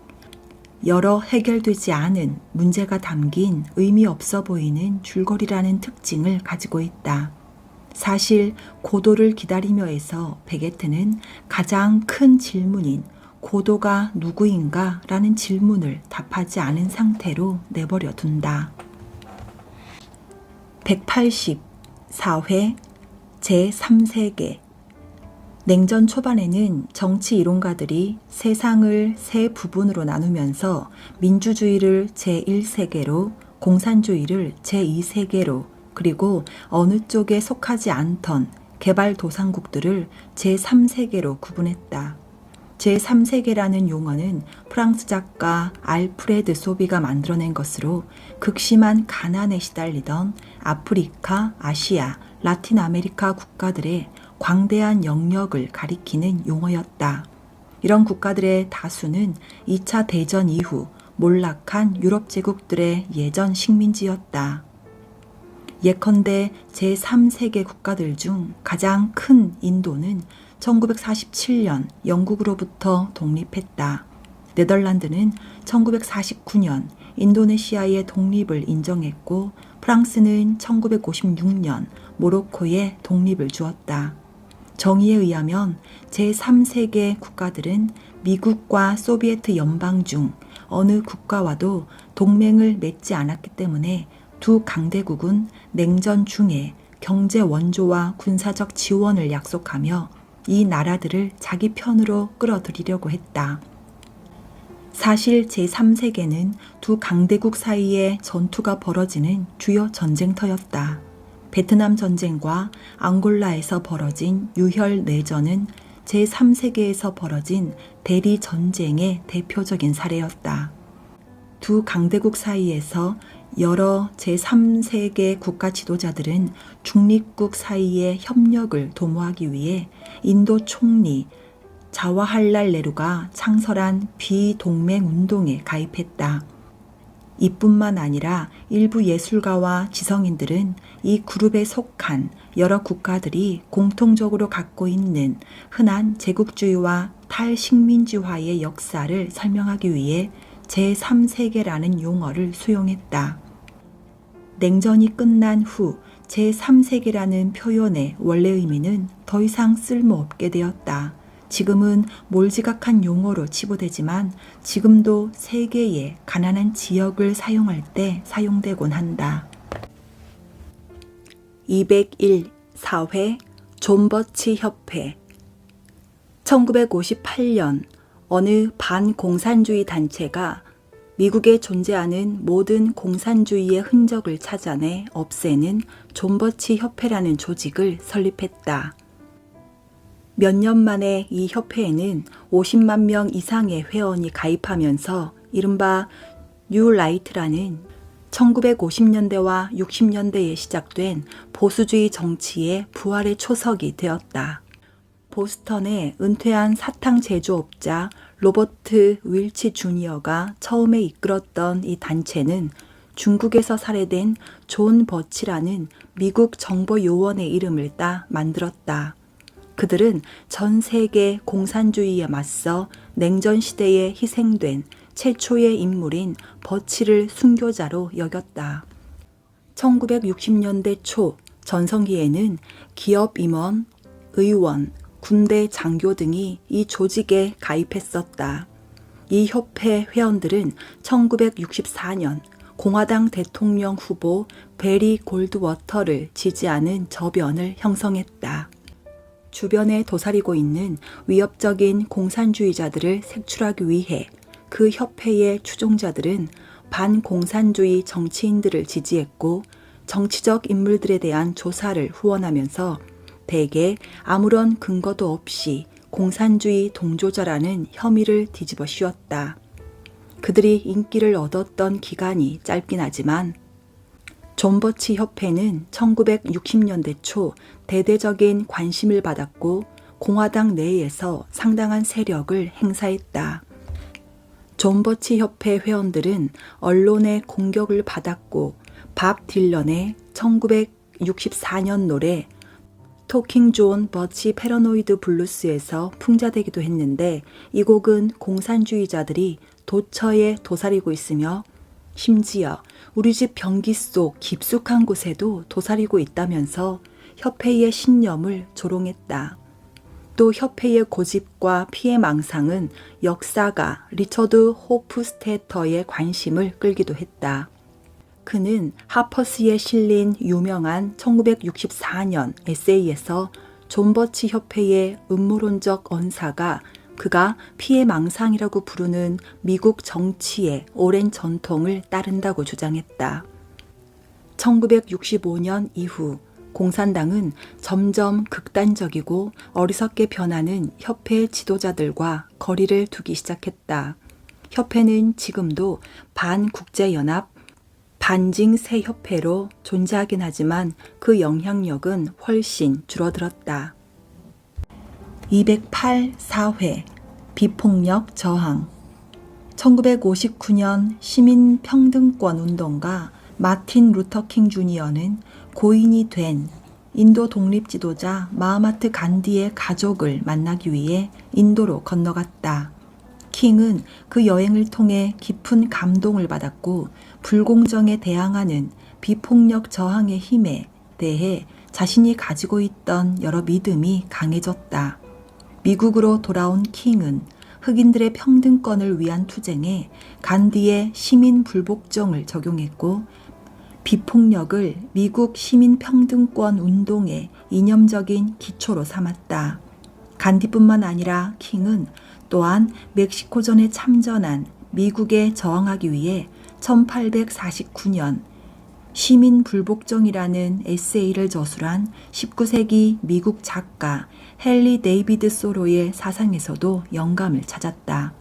여러 해결되지 않은 문제가 담긴 의미 없어 보이는 줄거리라는 특징을 가지고 있다. 사실 고도를 기다리며에서 베게트는 가장 큰 질문인 고도가 누구인가 라는 질문을 답하지 않은 상태로 내버려 둔다. 180. 제3세계. 냉전 초반에는 정치 이론가들이 세상을 세 부분으로 나누면서 민주주의를 제1세계로, 공산주의를 제2세계로, 그리고 어느 쪽에 속하지 않던 개발도상국들을 제3세계로 구분했다. 제3세계라는 용어는 프랑스 작가 알프레드 소비가 만들어낸 것으로 극심한 가난에 시달리던 아프리카, 아시아, 라틴 아메리카 국가들의 광대한 영역을 가리키는 용어였다. 이런 국가들의 다수는 2차 대전 이후 몰락한 유럽 제국들의 예전 식민지였다. 예컨대 제3세계 국가들 중 가장 큰 인도는 1947년 영국으로부터 독립했다. 네덜란드는 1949년 인도네시아의 독립을 인정했고 프랑스는 1956년 모로코의 독립을 주었다. 정의에 의하면 제3세계 국가들은 미국과 소비에트 연방 중 어느 국가와도 동맹을 맺지 않았기 때문에 두 강대국은 냉전 중에 경제 원조와 군사적 지원을 약속하며 이 나라들을 자기 편으로 끌어들이려고 했다. 사실 제3세계는 두 강대국 사이에 전투가 벌어지는 주요 전쟁터였다. 베트남 전쟁과 앙골라에서 벌어진 유혈 내전은 제3세계에서 벌어진 대리 전쟁의 대표적인 사례였다. 두 강대국 사이에서 여러 제3세계 국가 지도자들은 중립국 사이의 협력을 도모하기 위해 인도 총리 자와할랄 네루가 창설한 비동맹 운동에 가입했다. 이뿐만 아니라 일부 예술가와 지성인들은 이 그룹에 속한 여러 국가들이 공통적으로 갖고 있는 흔한 제국주의와 탈식민지화의 역사를 설명하기 위해 제3세계라는 용어를 수용했다. 냉전이 끝난 후 제3세계라는 표현의 원래 의미는 더 이상 쓸모없게 되었다. 지금은 몰지각한 용어로 치부되지만 지금도 세계의 가난한 지역을 사용할 때 사용되곤 한다. 201. 사회 존버치 협회 1958년 어느 반공산주의 단체가 미국에 존재하는 모든 공산주의의 흔적을 찾아내 없애는 존버치 협회라는 조직을 설립했다. 몇 년 만에 이 협회에는 50만 명 이상의 회원이 가입하면서 이른바 뉴라이트라는 1950년대와 60년대에 시작된 보수주의 정치의 부활의 초석이 되었다. 보스턴의 은퇴한 사탕 제조업자 로버트 윌치 주니어가 처음에 이끌었던 이 단체는 중국에서 살해된 존 버치라는 미국 정보요원의 이름을 따 만들었다. 그들은 전 세계 공산주의에 맞서 냉전 시대에 희생된 최초의 인물인 버치를 순교자로 여겼다. 1960년대 초 전성기에는 기업 임원, 의원, 군대 장교 등이 이 조직에 가입했었다. 이 협회 회원들은 1964년 공화당 대통령 후보 베리 골드워터를 지지하는 저변을 형성했다. 주변에 도사리고 있는 위협적인 공산주의자들을 색출하기 위해 그 협회의 추종자들은 반공산주의 정치인들을 지지했고 정치적 인물들에 대한 조사를 후원하면서 대개 아무런 근거도 없이 공산주의 동조자라는 혐의를 뒤집어 씌웠다. 그들이 인기를 얻었던 기간이 짧긴 하지만 존버치 협회는 1960년대 초 대대적인 관심을 받았고 공화당 내에서 상당한 세력을 행사했다. 존버치 협회 회원들은 언론의 공격을 받았고 밥 딜런의 1964년 노래 토킹 존 버치 패러노이드 블루스에서 풍자되기도 했는데 이 곡은 공산주의자들이 도처에 도사리고 있으며 심지어 우리 집 변기 속 깊숙한 곳에도 도사리고 있다면서 협회의 신념을 조롱했다. 또 협회의 고집과 피해망상은 역사가 리처드 호프스테터의 관심을 끌기도 했다. 그는 하퍼스에 실린 유명한 1964년 에세이에서 존버치 협회의 음모론적 언사가 그가 피해망상이라고 부르는 미국 정치의 오랜 전통을 따른다고 주장했다. 1965년 이후 공산당은 점점 극단적이고 어리석게 변하는 협회 지도자들과 거리를 두기 시작했다. 협회는 지금도 반국제연합, 반징세협회로 존재하긴 하지만 그 영향력은 훨씬 줄어들었다. 208 사회 비폭력 저항 1959년 시민평등권 운동가 마틴 루터킹 주니어는 고인이 된 인도 독립 지도자 마하마트 간디의 가족을 만나기 위해 인도로 건너갔다. 킹은 그 여행을 통해 깊은 감동을 받았고 불공정에 대항하는 비폭력 저항의 힘에 대해 자신이 가지고 있던 여러 믿음이 강해졌다. 미국으로 돌아온 킹은 흑인들의 평등권을 위한 투쟁에 간디의 시민 불복종을 적용했고 비폭력을 미국 시민평등권 운동의 이념적인 기초로 삼았다. 간디뿐만 아니라 킹은 또한 멕시코전에 참전한 미국에 저항하기 위해 1849년 시민불복종이라는 에세이를 저술한 19세기 미국 작가 헨리 데이비드 소로의 사상에서도 영감을 찾았다.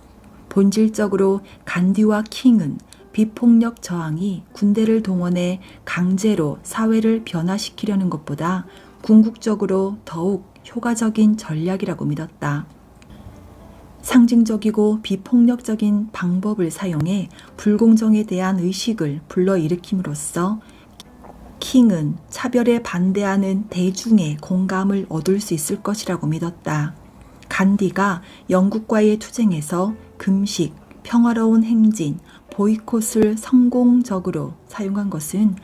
본질적으로 간디와 킹은 비폭력 저항이 군대를 동원해 강제로 사회를 변화시키려는 것보다 궁극적으로 더욱 효과적인 전략이라고 믿었다. 상징적이고 비폭력적인 방법을 사용해 불공정에 대한 의식을 불러일으킴으로써 킹은 차별에 반대하는 대중의 공감을 얻을 수 있을 것이라고 믿었다. 간디가 영국과의 투쟁에서 금식, 평화로운 행진, 보이콧을 성공적으로 사용한 것은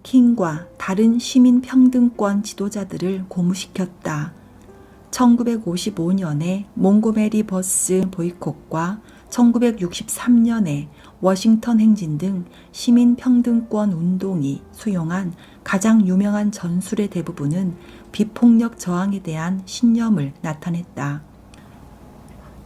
킹과 다른 시민평등권 지도자들을 고무시켰다. 1955년에 몽고메리 버스 보이콧과 1963년에 워싱턴 행진 등 시민평등권 운동이 수용한 가장 유명한 전술의 대부분은 비폭력 저항에 대한 신념을 나타냈다.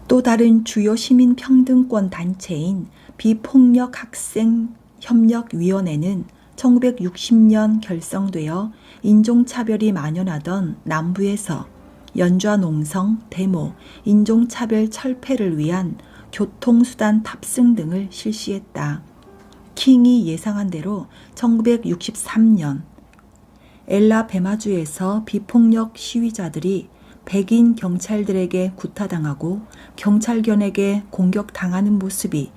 또 다른 주요 시민평등권 단체인 비폭력학생협력위원회는 1960년 결성되어 인종차별이 만연하던 남부에서 연좌 농성, 데모, 인종차별 철폐를 위한 교통수단 탑승 등을 실시했다. 킹이 예상한 대로 1963년 엘라베마주에서 비폭력 시위자들이 백인 경찰들에게 구타당하고 경찰견에게 공격당하는 모습이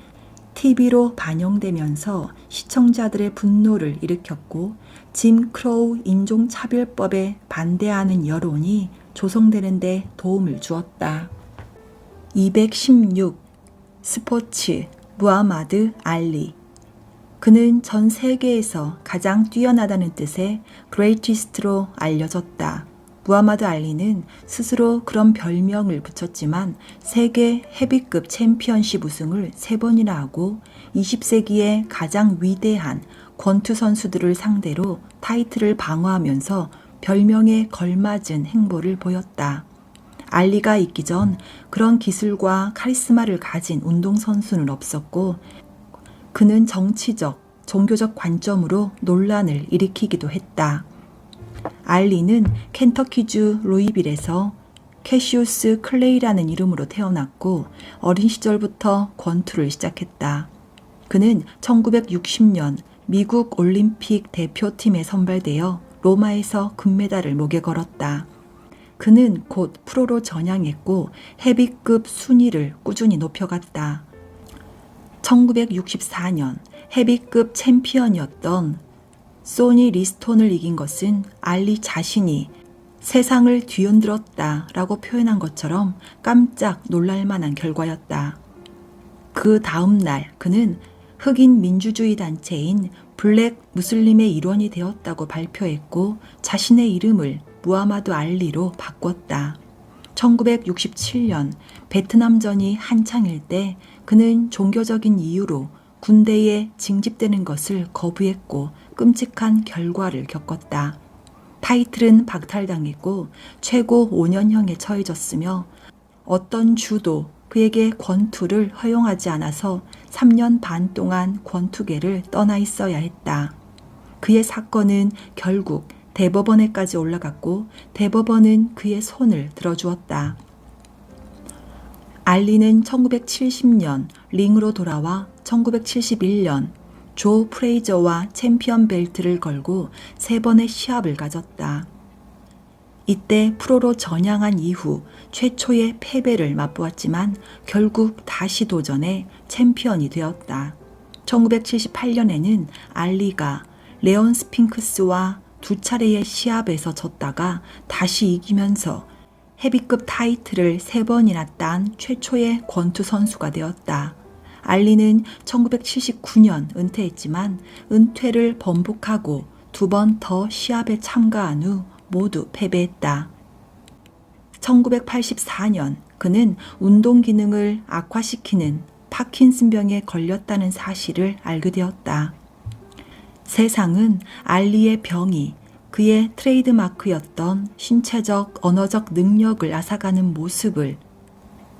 TV로 반영되면서 시청자들의 분노를 일으켰고 짐 크로우 인종차별법에 반대하는 여론이 조성되는 데 도움을 주었다. 216. 스포츠 무하마드 알리. 그는 전 세계에서 가장 뛰어나다는 뜻의 greatest로 알려졌다. 무하마드 알리는 스스로 그런 별명을 붙였지만 세계 헤비급 챔피언십 우승을 3번이나 하고 20세기의 가장 위대한 권투 선수들을 상대로 타이틀을 방어하면서 별명에 걸맞은 행보를 보였다. 알리가 있기 전 그런 기술과 카리스마를 가진 운동선수는 없었고 그는 정치적, 종교적 관점으로 논란을 일으키기도 했다. 알리는 켄터키주 루이빌에서 캐시우스 클레이라는 이름으로 태어났고 어린 시절부터 권투를 시작했다. 그는 1960년 미국 올림픽 대표팀에 선발되어 로마에서 금메달을 목에 걸었다. 그는 곧 프로로 전향했고 헤비급 순위를 꾸준히 높여갔다. 1964년 헤비급 챔피언이었던 소니 리스톤을 이긴 것은 알리 자신이 세상을 뒤흔들었다 라고 표현한 것처럼 깜짝 놀랄만한 결과였다. 그 다음 날 그는 흑인 민주주의 단체인 블랙 무슬림의 일원이 되었다고 발표했고 자신의 이름을 무하마드 알리로 바꿨다. 1967년 베트남전이 한창일 때 그는 종교적인 이유로 군대에 징집되는 것을 거부했고 끔찍한 결과를 겪었다. 타이틀은 박탈당했고 최고 5년형에 처해졌으며 어떤 주도 그에게 권투를 허용하지 않아서 3년 반 동안 권투계를 떠나 있어야 했다. 그의 사건은 결국 대법원에까지 올라갔고 대법원은 그의 손을 들어주었다. 알리는 1970년 링으로 돌아와 1971년 조 프레이저와 챔피언 벨트를 걸고 3번의 시합을 가졌다. 이때 프로로 전향한 이후 최초의 패배를 맛보았지만 결국 다시 도전해 챔피언이 되었다. 1978년에는 알리가 레온 스핑크스와 2차례의 시합에서 졌다가 다시 이기면서 헤비급 타이틀을 3번이나 딴 최초의 권투 선수가 되었다. 알리는 1979년 은퇴했지만 은퇴를 번복하고 2번 더 시합에 참가한 후 모두 패배했다. 1984년 그는 운동 기능을 악화시키는 파킨슨병에 걸렸다는 사실을 알게 되었다. 세상은 알리의 병이 그의 트레이드마크였던 신체적, 언어적 능력을 앗아가는 모습을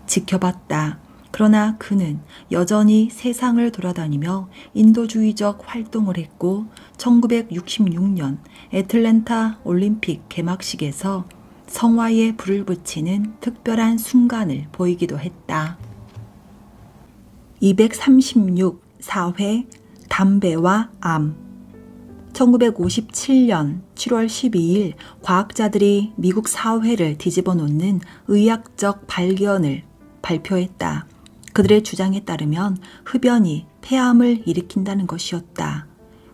지켜봤다. 그러나 그는 여전히 세상을 돌아다니며 인도주의적 활동을 했고 1966년 애틀랜타 올림픽 개막식에서 성화에 불을 붙이는 특별한 순간을 보이기도 했다. 236 사회 담배와 암. 1957년 7월 12일 과학자들이 미국 사회를 뒤집어 놓는 의학적 발견을 발표했다. 그들의 주장에 따르면 흡연이 폐암을 일으킨다는 것이었다.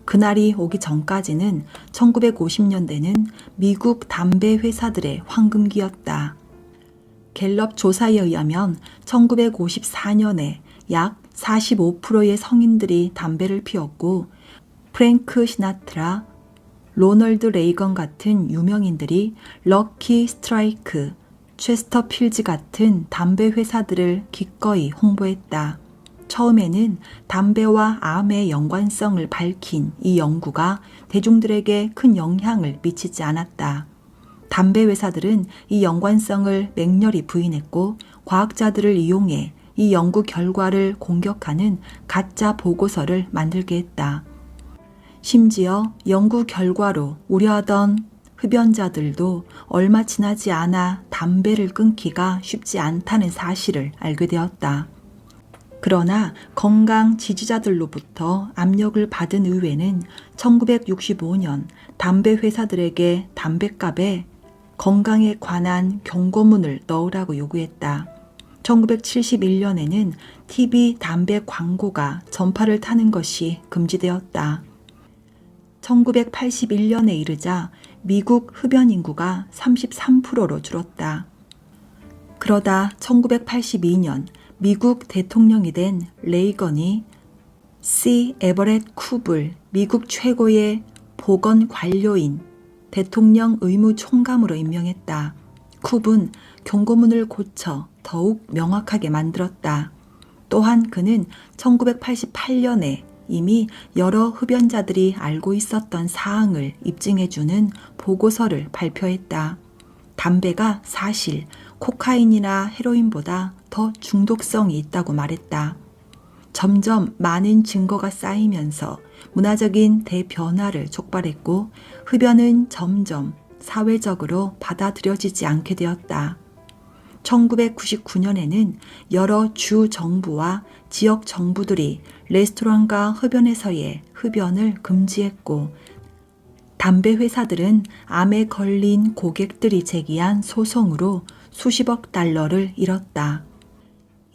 그날이 오기 전까지는 1950년대는 미국 담배 회사들의 황금기였다. 갤럽 조사에 의하면 1954년에 약 45%의 성인들이 담배를 피웠고 프랭크 시나트라, 로널드 레이건 같은 유명인들이 럭키 스트라이크, 체스터필즈 같은 담배 회사들을 기꺼이 홍보했다. 처음에는 담배와 암의 연관성을 밝힌 이 연구가 대중들에게 큰 영향을 미치지 않았다. 담배 회사들은 이 연관성을 맹렬히 부인했고 과학자들을 이용해 이 연구 결과를 공격하는 가짜 보고서를 만들게 했다. 심지어 연구 결과로 우려하던 흡연자들도 얼마 지나지 않아 담배를 끊기가 쉽지 않다는 사실을 알게 되었다. 그러나 건강 지지자들로부터 압력을 받은 의회는 1965년 담배 회사들에게 담배값에 건강에 관한 경고문을 넣으라고 요구했다. 1971년에는 TV 담배 광고가 전파를 타는 것이 금지되었다. 1981년에 이르자 미국 흡연 인구가 33%로 줄었다. 그러다 1982년 미국 대통령이 된 레이건이 C. 에버렛 쿱을 미국 최고의 보건 관료인 대통령 의무총감으로 임명했다. 쿱은 경고문을 고쳐 더욱 명확하게 만들었다. 또한 그는 1988년에 이미 여러 흡연자들이 알고 있었던 사항을 입증해주는 보고서를 발표했다. 담배가 사실 코카인이나 헤로인보다 더 중독성이 있다고 말했다. 점점 많은 증거가 쌓이면서 문화적인 대변화를 촉발했고 흡연은 점점 사회적으로 받아들여지지 않게 되었다. 1999년에는 여러 주 정부와 지역 정부들이 레스토랑과 흡연회사의 흡연을 금지했고 담배 회사들은 암에 걸린 고객들이 제기한 소송으로 수십억 달러를 잃었다.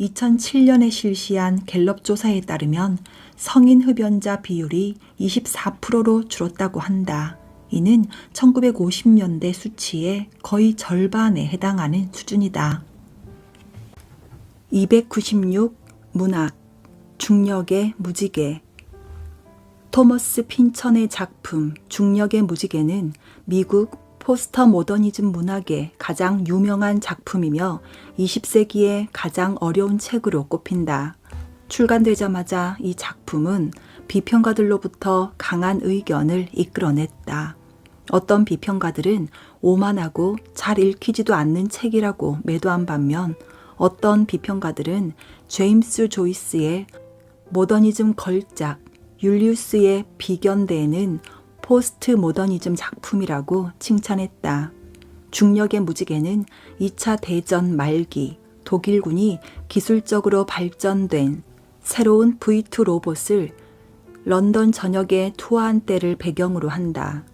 2007년에 실시한 갤럽 조사에 따르면 성인 흡연자 비율이 24%로 줄었다고 한다. 이는 1950년대 수치의 거의 절반에 해당하는 수준이다. 296. 문학, 중력의 무지개. 토머스 핀천의 작품 중력의 무지개는 미국 포스터 모더니즘 문학의 가장 유명한 작품이며 20세기의 가장 어려운 책으로 꼽힌다. 출간되자마자 이 작품은 비평가들로부터 강한 의견을 이끌어냈다. 어떤 비평가들은 오만하고 잘 읽히지도 않는 책이라고 매도한 반면 어떤 비평가들은 제임스 조이스의 모더니즘 걸작 율리우스의 비견대에는 포스트 모더니즘 작품이라고 칭찬했다. 중력의 무지개는 2차 대전 말기 독일군이 기술적으로 발전된 새로운 V2 로봇을 런던 전역에 투하한 때를 배경으로 한다.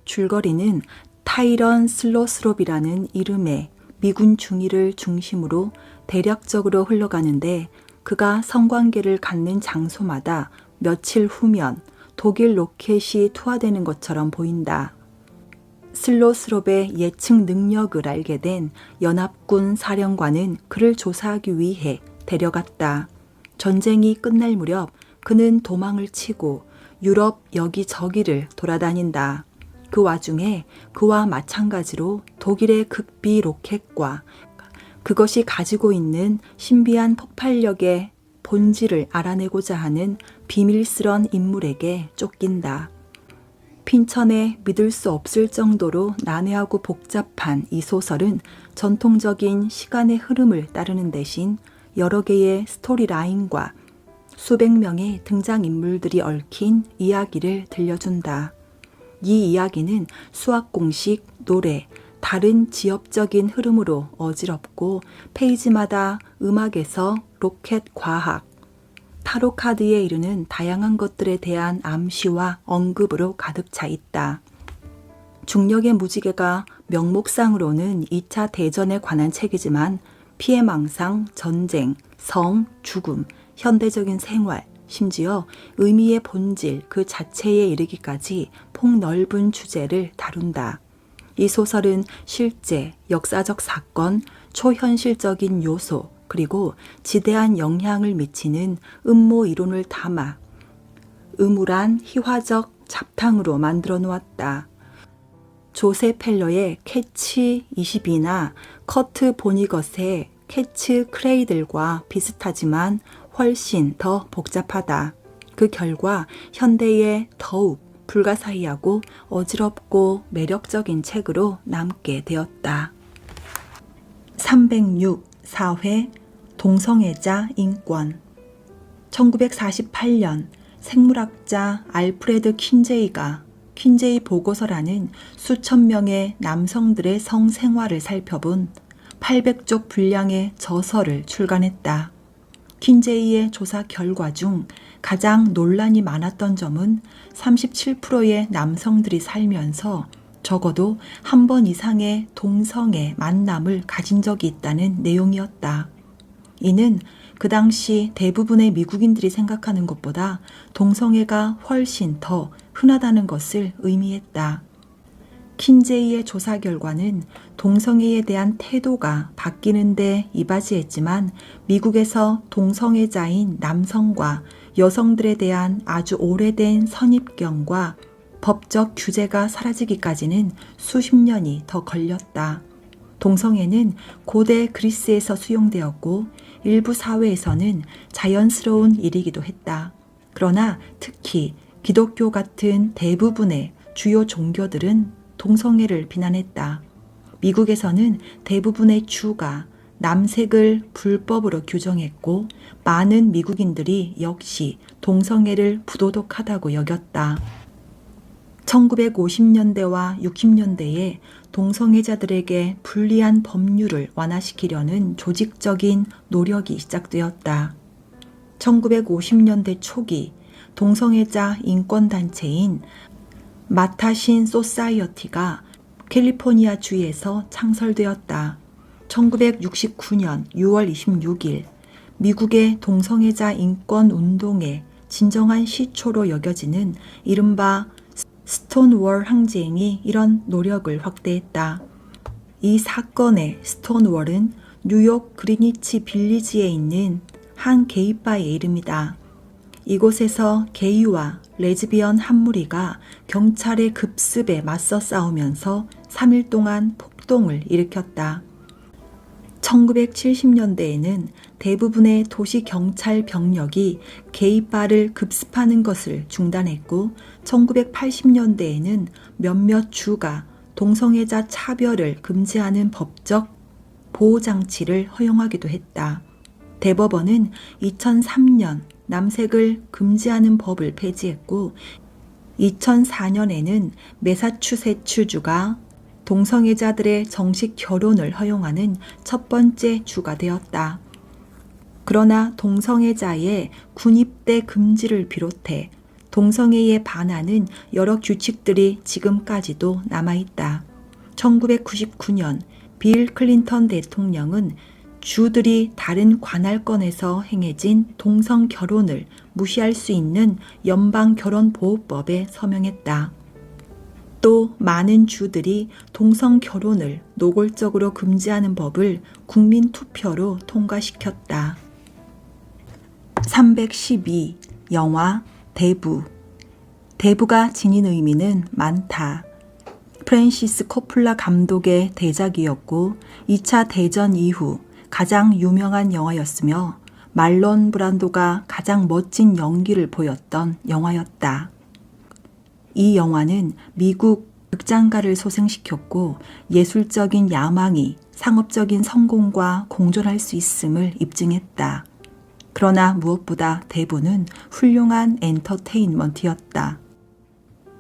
줄거리는 타이런 슬로스롭이라는 이름의 미군 중위를 중심으로 대략적으로 흘러가는데 그가 성관계를 갖는 장소마다 며칠 후면 독일 로켓이 투하되는 것처럼 보인다. 슬로스롭의 예측 능력을 알게 된 연합군 사령관은 그를 조사하기 위해 데려갔다. 전쟁이 끝날 무렵 그는 도망을 치고 유럽 여기저기를 돌아다닌다. 그 와중에 그와 마찬가지로 독일의 극비 로켓과 그것이 가지고 있는 신비한 폭발력의 본질을 알아내고자 하는 비밀스런 인물에게 쫓긴다. 핀천의 믿을 수 없을 정도로 난해하고 복잡한 이 소설은 전통적인 시간의 흐름을 따르는 대신 여러 개의 스토리 라인과 수백 명의 등장인물들이 얽힌 이야기를 들려준다. 이 이야기는 수학 공식, 노래, 다른 지엽적인 흐름으로 어지럽고 페이지마다 음악에서 로켓 과학, 타로 카드에 이르는 다양한 것들에 대한 암시와 언급으로 가득 차 있다. 중력의 무지개가 명목상으로는 2차 대전에 관한 책이지만 피해망상, 전쟁, 성, 죽음, 현대적인 생활, 심지어 의미의 본질 그 자체에 이르기까지 폭넓은 주제를 다룬다. 이 소설은 실제, 역사적 사건, 초현실적인 요소, 그리고 지대한 영향을 미치는 음모 이론을 담아 음울한 희화적 잡탕으로 만들어 놓았다. 조세 펠러의 캐치 22나 커트 보니것의 캐치 크레이들과 비슷하지만 훨씬 더 복잡하다. 그 결과 현대에 더욱 불가사의하고 어지럽고 매력적인 책으로 남게 되었다. 306 사회 동성애자 인권 1948년 생물학자 알프레드 킨제이가 킨제이 보고서라는 수천 명의 남성들의 성생활을 살펴본 800쪽 분량의 저서를 출간했다. 킨제이의 조사 결과 중 가장 논란이 많았던 점은 37%의 남성들이 살면서 적어도 한 번 이상의 동성애 만남을 가진 적이 있다는 내용이었다. 이는 그 당시 대부분의 미국인들이 생각하는 것보다 동성애가 훨씬 더 흔하다는 것을 의미했다. 킨제이의 조사 결과는 동성애에 대한 태도가 바뀌는데 이바지했지만 미국에서 동성애자인 남성과 여성들에 대한 아주 오래된 선입견과 법적 규제가 사라지기까지는 수십 년이 더 걸렸다. 동성애는 고대 그리스에서 수용되었고 일부 사회에서는 자연스러운 일이기도 했다. 그러나 특히 기독교 같은 대부분의 주요 종교들은 동성애를 비난했다. 미국에서는 대부분의 주가 남색을 불법으로 규정했고 많은 미국인들이 역시 동성애를 부도덕하다고 여겼다. 1950년대와 60년대에 동성애자들에게 불리한 법률을 완화시키려는 조직적인 노력이 시작되었다. 1950년대 초기 동성애자 인권단체인 마타신 소사이어티가 캘리포니아 주에서 창설되었다. 1969년 6월 26일 미국의 동성애자 인권 운동의 진정한 시초로 여겨지는 이른바 스톤월 항쟁이 이런 노력을 확대했다. 이 사건의 스톤월은 뉴욕 그리니치 빌리지에 있는 한 게이바의 이름이다. 이곳에서 게이와 레즈비언 한 무리가 경찰의 급습에 맞서 싸우면서 3일 동안 폭동을 일으켰다. 1970년대에는 대부분의 도시 경찰 병력이 게이바를 급습하는 것을 중단했고 1980년대에는 몇몇 주가 동성애자 차별을 금지하는 법적 보호장치를 허용하기도 했다. 대법원은 2003년 남색을 금지하는 법을 폐지했고 2004년에는 매사추세츠주가 동성애자들의 정식 결혼을 허용하는 첫 번째 주가 되었다. 그러나 동성애자의 군입대 금지를 비롯해 동성애에 반하는 여러 규칙들이 지금까지도 남아있다. 1999년 빌 클린턴 대통령은 주들이 다른 관할권에서 행해진 동성 결혼을 무시할 수 있는 연방결혼보호법에 서명했다. 또 많은 주들이 동성 결혼을 노골적으로 금지하는 법을 국민 투표로 통과시켰다. 312. 영화 대부. 대부가 지닌 의미는 많다. 프랜시스 코플라 감독의 대작이었고 2차 대전 이후 가장 유명한 영화였으며 말론 브란도가 가장 멋진 연기를 보였던 영화였다. 이 영화는 미국 극장가를 소생시켰고 예술적인 야망이 상업적인 성공과 공존할 수 있음을 입증했다. 그러나 무엇보다 대부는 훌륭한 엔터테인먼트였다.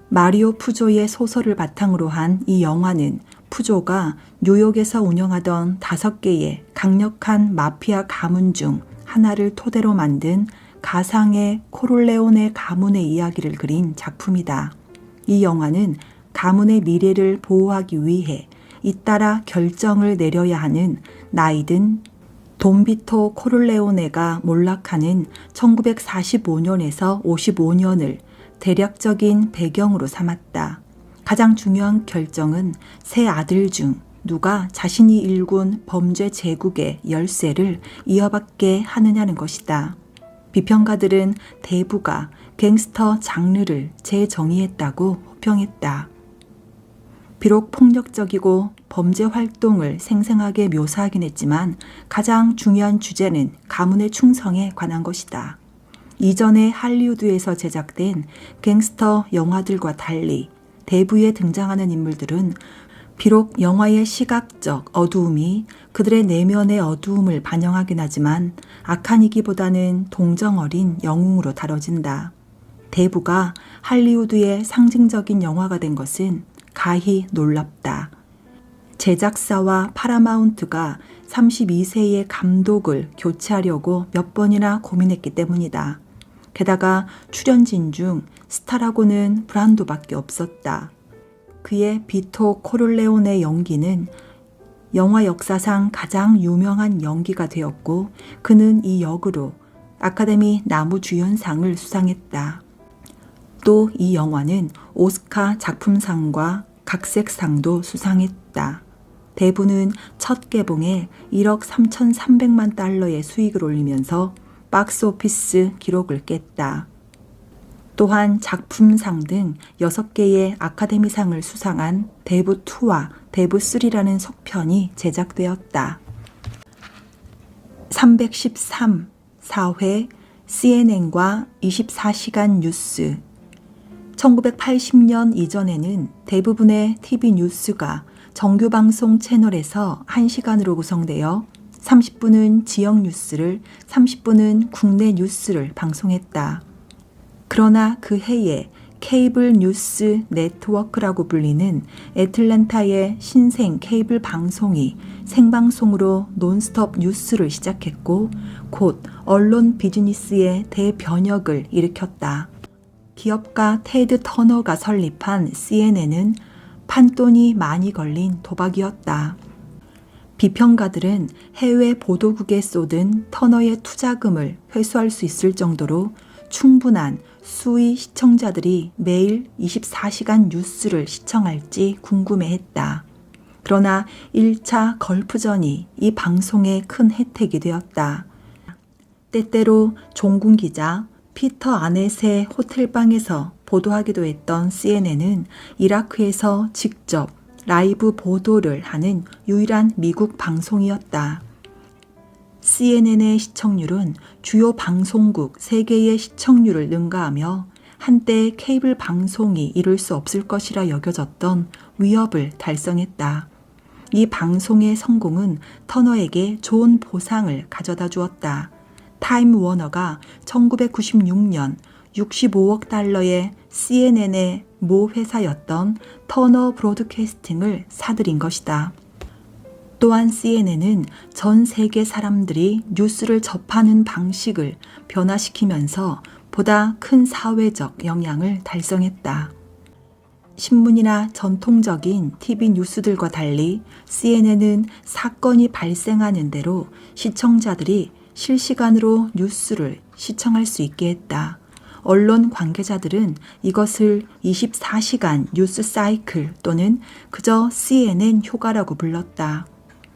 마리오 푸조의 소설을 바탕으로 한 이 영화는 푸조가 뉴욕에서 운영하던 5개의 강력한 마피아 가문 중 하나를 토대로 만든 가상의 코롤레오네 가문의 이야기를 그린 작품이다. 이 영화는 가문의 미래를 보호하기 위해 잇따라 결정을 내려야 하는 나이든 돈비토 코롤레오네가 몰락하는 1945년에서 55년을 대략적인 배경으로 삼았다. 가장 중요한 결정은 세 아들 중 누가 자신이 일군 범죄 제국의 열쇠를 이어받게 하느냐는 것이다. 비평가들은 대부가 갱스터 장르를 재정의했다고 호평했다. 비록 폭력적이고 범죄 활동을 생생하게 묘사하긴 했지만 가장 중요한 주제는 가문의 충성에 관한 것이다. 이전에 할리우드에서 제작된 갱스터 영화들과 달리 대부에 등장하는 인물들은 비록 영화의 시각적 어두움이 그들의 내면의 어두움을 반영하긴 하지만 악한 이기보다는 동정 어린 영웅으로 다뤄진다. 대부가 할리우드의 상징적인 영화가 된 것은 가히 놀랍다. 제작사와 파라마운트가 32세의 감독을 교체하려고 몇 번이나 고민했기 때문이다. 게다가 출연진 중 스타라고는 브란도밖에 없었다. 그의 비토 코롤레오네 연기는 영화 역사상 가장 유명한 연기가 되었고 그는 이 역으로 아카데미 나무주연상을 수상했다. 또 이 영화는 오스카 작품상과 각색상도 수상했다. 대부는 첫 개봉에 1억 3,300만 달러의 수익을 올리면서 박스오피스 기록을 깼다. 또한 작품상 등 6개의 아카데미상을 수상한 대부2와 대부3라는 속편이 제작되었다. 313. 4회 CNN과 24시간 뉴스. 1980년 이전에는 대부분의 TV 뉴스가 정규방송 채널에서 1시간으로 구성되어 30분은 지역 뉴스를, 30분은 국내 뉴스를 방송했다. 그러나 그 해에 케이블 뉴스 네트워크라고 불리는 애틀랜타의 신생 케이블 방송이 생방송으로 논스톱 뉴스를 시작했고 곧 언론 비즈니스의 대변혁을 일으켰다. 기업가 테드 터너가 설립한 CNN은 판돈이 많이 걸린 도박이었다. 비평가들은 해외 보도국에 쏟은 터너의 투자금을 회수할 수 있을 정도로 충분한 수의 시청자들이 매일 24시간 뉴스를 시청할지 궁금해했다. 그러나 1차 걸프전이 이 방송의 큰 혜택이 되었다. 때때로 종군 기자 피터 아넷의 호텔방에서 보도하기도 했던 CNN은 이라크에서 직접 라이브 보도를 하는 유일한 미국 방송이었다. CNN의 시청률은 주요 방송국 3개의 시청률을 능가하며 한때 케이블 방송이 이룰 수 없을 것이라 여겨졌던 위협을 달성했다. 이 방송의 성공은 터너에게 좋은 보상을 가져다 주었다. 타임 워너가 1996년 65억 달러의 CNN의 모 회사였던 터너 브로드캐스팅을 사들인 것이다. 또한 CNN은 전 세계 사람들이 뉴스를 접하는 방식을 변화시키면서 보다 큰 사회적 영향을 달성했다. 신문이나 전통적인 TV 뉴스들과 달리 CNN은 사건이 발생하는 대로 시청자들이 실시간으로 뉴스를 시청할 수 있게 했다. 언론 관계자들은 이것을 24시간 뉴스 사이클 또는 그저 CNN 효과라고 불렀다.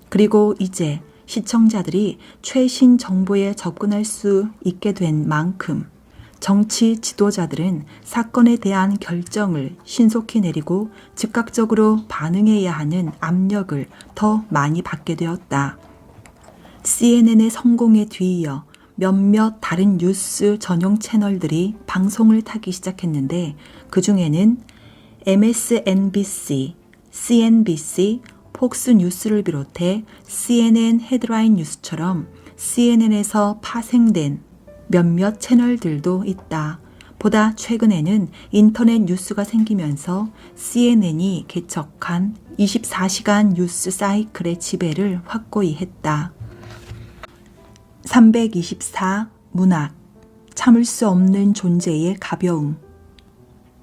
그리고 이제 시청자들이 최신 정보에 접근할 수 있게 된 만큼 정치 지도자들은 사건에 대한 결정을 신속히 내리고 즉각적으로 반응해야 하는 압력을 더 많이 받게 되었다. CNN의 성공에 뒤이어 몇몇 다른 뉴스 전용 채널들이 방송을 타기 시작했는데 그 중에는 MSNBC, CNBC, 폭스 뉴스를 비롯해 CNN 헤드라인 뉴스처럼 CNN에서 파생된 몇몇 채널들도 있다. 보다 최근에는 인터넷 뉴스가 생기면서 CNN이 개척한 24시간 뉴스 사이클의 지배를 확고히 했다. 324. 문학. 참을 수 없는 존재의 가벼움.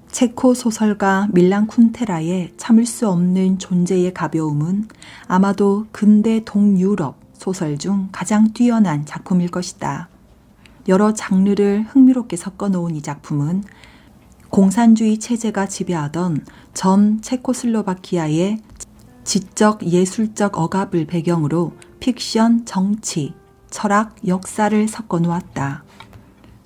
체코 소설가 밀란 쿤테라의 참을 수 없는 존재의 가벼움은 아마도 근대 동유럽 소설 중 가장 뛰어난 작품일 것이다. 여러 장르를 흥미롭게 섞어 놓은 이 작품은 공산주의 체제가 지배하던 전 체코슬로바키아의 지적 예술적 억압을 배경으로 픽션, 정치, 철학, 역사를 섞어 놓았다.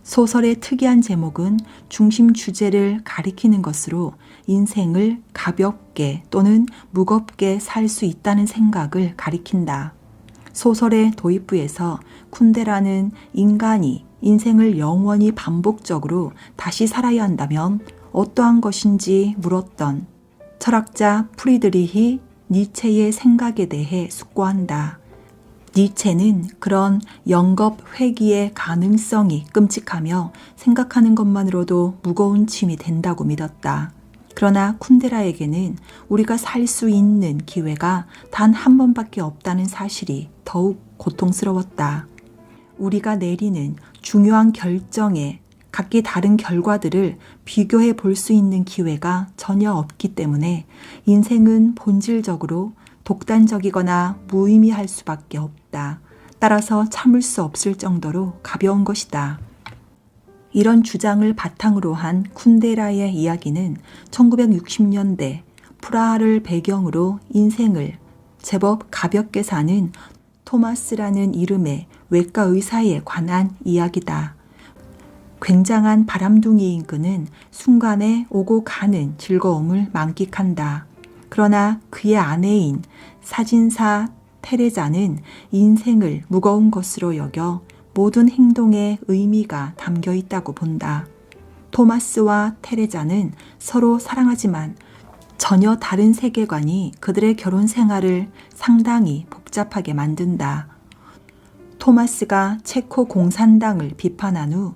소설의 특이한 제목은 중심 주제를 가리키는 것으로 인생을 가볍게 또는 무겁게 살 수 있다는 생각을 가리킨다. 소설의 도입부에서 쿤데라는 인간이 인생을 영원히 반복적으로 다시 살아야 한다면 어떠한 것인지 물었던 철학자 프리드리히 니체의 생각에 대해 숙고한다. 니체는 그런 영겁 회귀의 가능성이 끔찍하며 생각하는 것만으로도 무거운 짐이 된다고 믿었다. 그러나 쿤데라에게는 우리가 살 수 있는 기회가 단 한 번밖에 없다는 사실이 더욱 고통스러웠다. 우리가 내리는 중요한 결정에 각기 다른 결과들을 비교해 볼 수 있는 기회가 전혀 없기 때문에 인생은 본질적으로 독단적이거나 무의미할 수밖에 없다. 따라서 참을 수 없을 정도로 가벼운 것이다. 이런 주장을 바탕으로 한 쿤데라의 이야기는 1960년대 프라하를 배경으로 인생을 제법 가볍게 사는 토마스라는 이름의 외과 의사에 관한 이야기다. 굉장한 바람둥이인 그는 순간에 오고 가는 즐거움을 만끽한다. 그러나 그의 아내인 사진사 테레자는 인생을 무거운 것으로 여겨 모든 행동에 의미가 담겨 있다고 본다. 토마스와 테레자는 서로 사랑하지만 전혀 다른 세계관이 그들의 결혼 생활을 상당히 복잡하게 만든다. 토마스가 체코 공산당을 비판한 후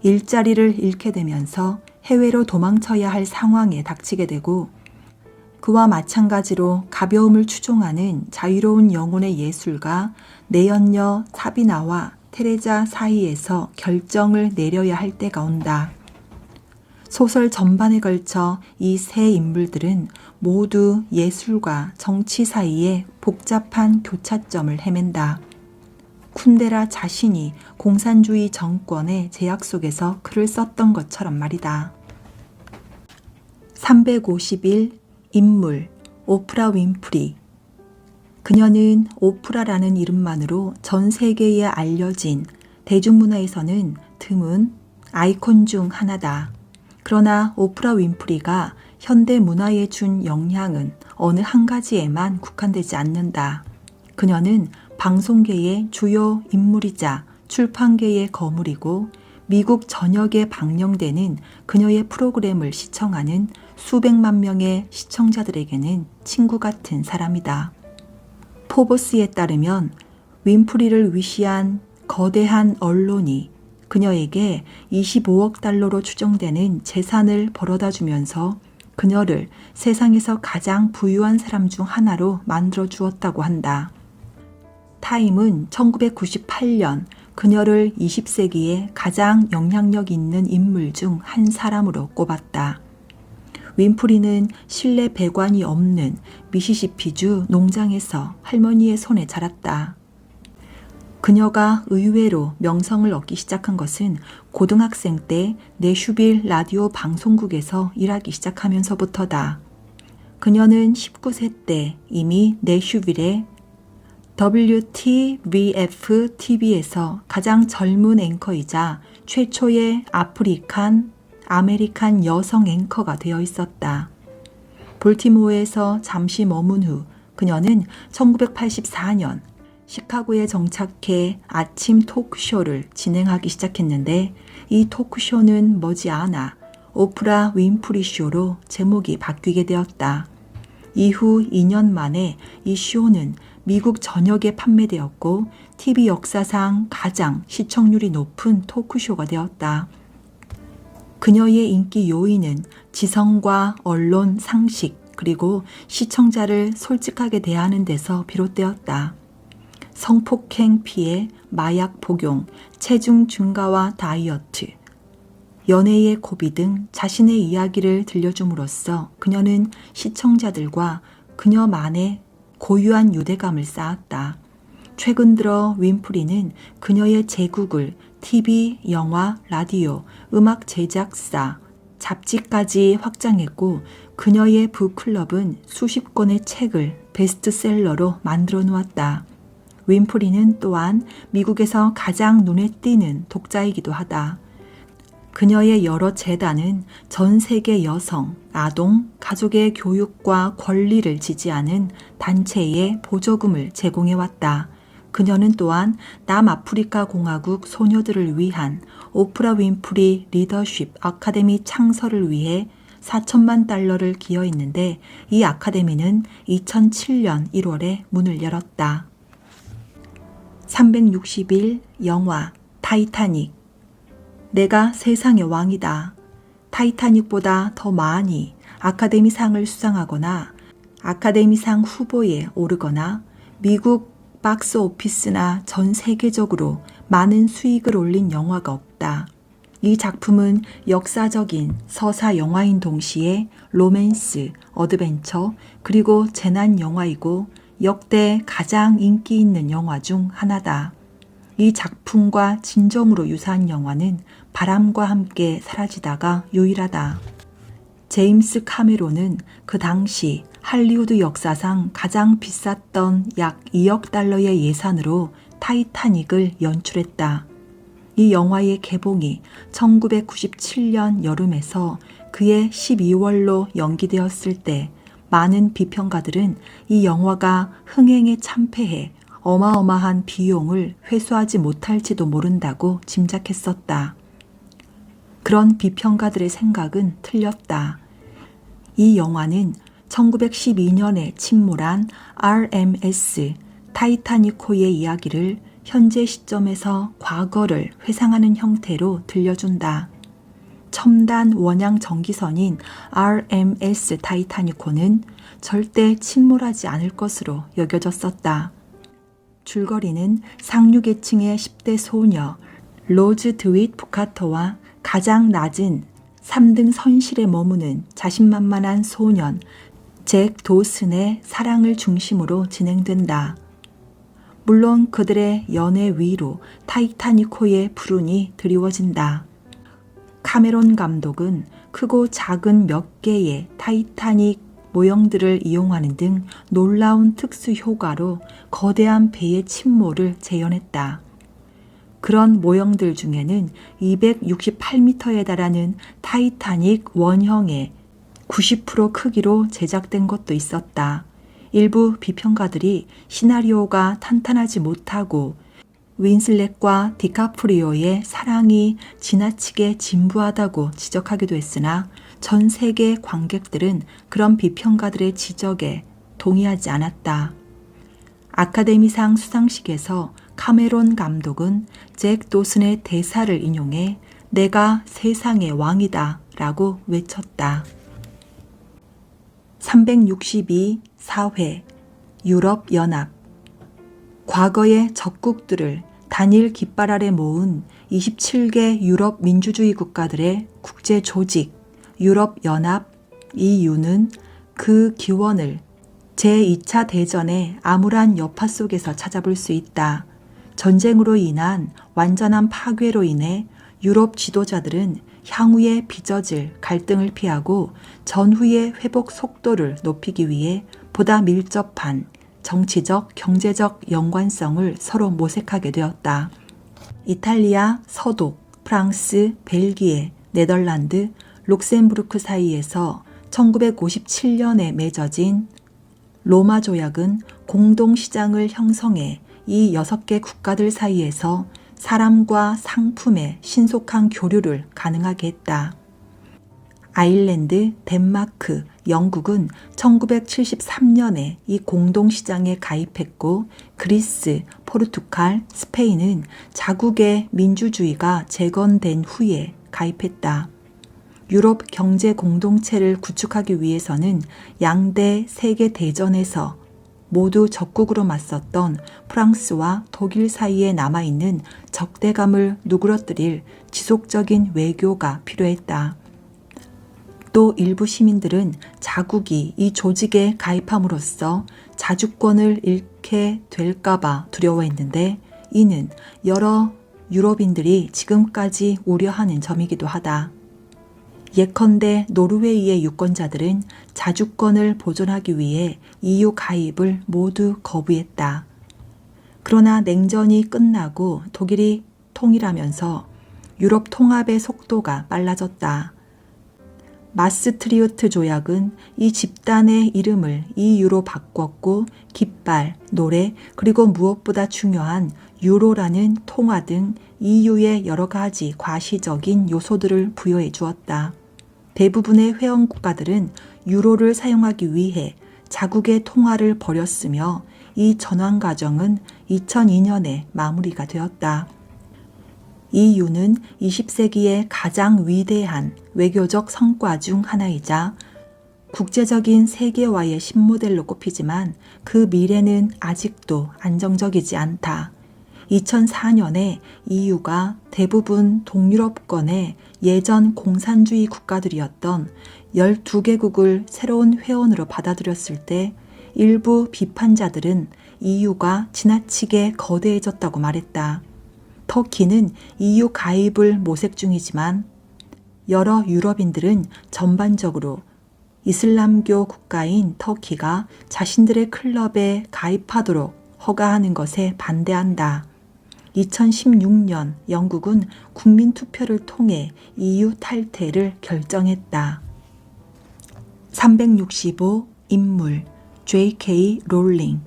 일자리를 잃게 되면서 해외로 도망쳐야 할 상황에 닥치게 되고 그와 마찬가지로 가벼움을 추종하는 자유로운 영혼의 예술가 내연녀 사비나와 테레자 사이에서 결정을 내려야 할 때가 온다. 소설 전반에 걸쳐 이 세 인물들은 모두 예술과 정치 사이에 복잡한 교차점을 헤맨다. 쿤데라 자신이 공산주의 정권의 제약 속에서 글을 썼던 것처럼 말이다. 351 인물 오프라 윈프리. 그녀는 오프라라는 이름만으로 전 세계에 알려진 대중문화에서는 드문 아이콘 중 하나다. 그러나 오프라 윈프리가 현대 문화에 준 영향은 어느 한 가지에만 국한되지 않는다. 그녀는 방송계의 주요 인물이자 출판계의 거물이고 미국 전역에 방영되는 그녀의 프로그램을 시청하는 수백만 명의 시청자들에게는 친구 같은 사람이다. 포브스에 따르면 윈프리를 위시한 거대한 언론이 그녀에게 25억 달러로 추정되는 재산을 벌어다 주면서 그녀를 세상에서 가장 부유한 사람 중 하나로 만들어 주었다고 한다. 타임은 1998년 그녀를 20세기에 가장 영향력 있는 인물 중 한 사람으로 꼽았다. 윈프리는 실내 배관이 없는 미시시피주 농장에서 할머니의 손에 자랐다. 그녀가 의외로 명성을 얻기 시작한 것은 고등학생 때 내슈빌 라디오 방송국에서 일하기 시작하면서부터다. 그녀는 19세 때 이미 내슈빌의 WTVF-TV에서 가장 젊은 앵커이자 최초의 아메리칸 여성 앵커가 되어 있었다. 볼티모어에서 잠시 머문 후 그녀는 1984년 시카고에 정착해 아침 토크쇼를 진행하기 시작했는데 이 토크쇼는 머지않아 오프라 윈프리 쇼로 제목이 바뀌게 되었다. 이후 2년 만에 이 쇼는 미국 전역에 판매되었고 TV 역사상 가장 시청률이 높은 토크쇼가 되었다. 그녀의 인기 요인은 지성과 언론 상식 그리고 시청자를 솔직하게 대하는 데서 비롯되었다. 성폭행 피해, 마약 복용, 체중 증가와 다이어트, 연애의 고비 등 자신의 이야기를 들려줌으로써 그녀는 시청자들과 그녀만의 고유한 유대감을 쌓았다. 최근 들어 윈프리는 그녀의 제국을 TV, 영화, 라디오, 음악 제작사, 잡지까지 확장했고 그녀의 북클럽은 수십 권의 책을 베스트셀러로 만들어 놓았다. 윈프리는 또한 미국에서 가장 눈에 띄는 독자이기도 하다. 그녀의 여러 재단은 전 세계 여성, 아동, 가족의 교육과 권리를 지지하는 단체에 보조금을 제공해왔다. 그녀는 또한 남아프리카 공화국 소녀들을 위한 오프라 윈프리 리더십 아카데미 창설을 위해 4천만 달러를 기여했는데 이 아카데미는 2007년 1월에 문을 열었다. 360일 영화 타이타닉. 내가 세상의 왕이다. 타이타닉보다 더 많이 아카데미상을 수상하거나 아카데미상 후보에 오르거나 미국 박스 오피스나 전 세계적으로 많은 수익을 올린 영화가 없다. 이 작품은 역사적인 서사 영화인 동시에 로맨스, 어드벤처, 그리고 재난 영화이고 역대 가장 인기 있는 영화 중 하나다. 이 작품과 진정으로 유사한 영화는 바람과 함께 사라지다가 유일하다. 제임스 카메론은 그 당시 할리우드 역사상 가장 비쌌던 약 2억 달러의 예산으로 타이타닉을 연출했다. 이 영화의 개봉이 1997년 여름에서 그해 12월로 연기되었을 때 많은 비평가들은 이 영화가 흥행에 참패해 어마어마한 비용을 회수하지 못할지도 모른다고 짐작했었다. 그런 비평가들의 생각은 틀렸다. 이 영화는 1912년에 침몰한 RMS 타이타니코의 이야기를 현재 시점에서 과거를 회상하는 형태로 들려준다. 첨단 원양 전기선인 RMS 타이타니코는 절대 침몰하지 않을 것으로 여겨졌었다. 줄거리는 상류계층의 10대 소녀 로즈 드윗 부카터와 가장 낮은 3등 선실에 머무는 자신만만한 소년 잭 도슨의 사랑을 중심으로 진행된다. 물론 그들의 연애 위로 타이타니코의 불운이 드리워진다. 카메론 감독은 크고 작은 몇 개의 타이타닉 모형들을 이용하는 등 놀라운 특수 효과로 거대한 배의 침몰을 재현했다. 그런 모형들 중에는 268m에 달하는 타이타닉 원형의 90% 크기로 제작된 것도 있었다. 일부 비평가들이 시나리오가 탄탄하지 못하고 윈슬렛과 디카프리오의 사랑이 지나치게 진부하다고 지적하기도 했으나 전 세계 관객들은 그런 비평가들의 지적에 동의하지 않았다. 아카데미상 수상식에서 카메론 감독은 잭 도슨의 대사를 인용해 내가 세상의 왕이다 라고 외쳤다. 362 사회 유럽연합. 과거의 적국들을 단일 깃발 아래 모은 27개 유럽 민주주의 국가들의 국제조직 유럽연합 EU는 그 기원을 제2차 대전의 암울한 여파 속에서 찾아볼 수 있다. 전쟁으로 인한 완전한 파괴로 인해 유럽 지도자들은 향후에 빚어질 갈등을 피하고 전후의 회복 속도를 높이기 위해 보다 밀접한 정치적, 경제적 연관성을 서로 모색하게 되었다. 이탈리아, 서독, 프랑스, 벨기에, 네덜란드, 룩셈부르크 사이에서 1957년에 맺어진 로마 조약은 공동시장을 형성해 이 6개 국가들 사이에서 사람과 상품의 신속한 교류를 가능하게 했다. 아일랜드, 덴마크, 영국은 1973년에 이 공동시장에 가입했고 그리스, 포르투갈, 스페인은 자국의 민주주의가 재건된 후에 가입했다. 유럽 경제 공동체를 구축하기 위해서는 양대 세계 대전에서 모두 적국으로 맞섰던 프랑스와 독일 사이에 남아있는 적대감을 누그러뜨릴 지속적인 외교가 필요했다. 또 일부 시민들은 자국이 이 조직에 가입함으로써 자주권을 잃게 될까봐 두려워했는데 이는 여러 유럽인들이 지금까지 우려하는 점이기도 하다. 예컨대 노르웨이의 유권자들은 자주권을 보존하기 위해 EU 가입을 모두 거부했다. 그러나 냉전이 끝나고 독일이 통일하면서 유럽 통합의 속도가 빨라졌다. 마스트리흐트 조약은 이 집단의 이름을 EU로 바꿨고 깃발, 노래, 그리고 무엇보다 중요한 유로라는 통화 등 EU의 여러 가지 과시적인 요소들을 부여해 주었다. 대부분의 회원 국가들은 유로를 사용하기 위해 자국의 통화를 버렸으며 이 전환 과정은 2002년에 마무리가 되었다. EU는 20세기의 가장 위대한 외교적 성과 중 하나이자 국제적인 세계화의 신모델로 꼽히지만 그 미래는 아직도 안정적이지 않다. 2004년에 EU가 대부분 동유럽권의 예전 공산주의 국가들이었던 12개국을 새로운 회원으로 받아들였을 때 일부 비판자들은 EU가 지나치게 거대해졌다고 말했다. 터키는 EU 가입을 모색 중이지만 여러 유럽인들은 전반적으로 이슬람교 국가인 터키가 자신들의 클럽에 가입하도록 허가하는 것에 반대한다. 2016년 영국은 국민투표를 통해 EU 탈퇴를 결정했다. 365 인물 J.K. 롤링.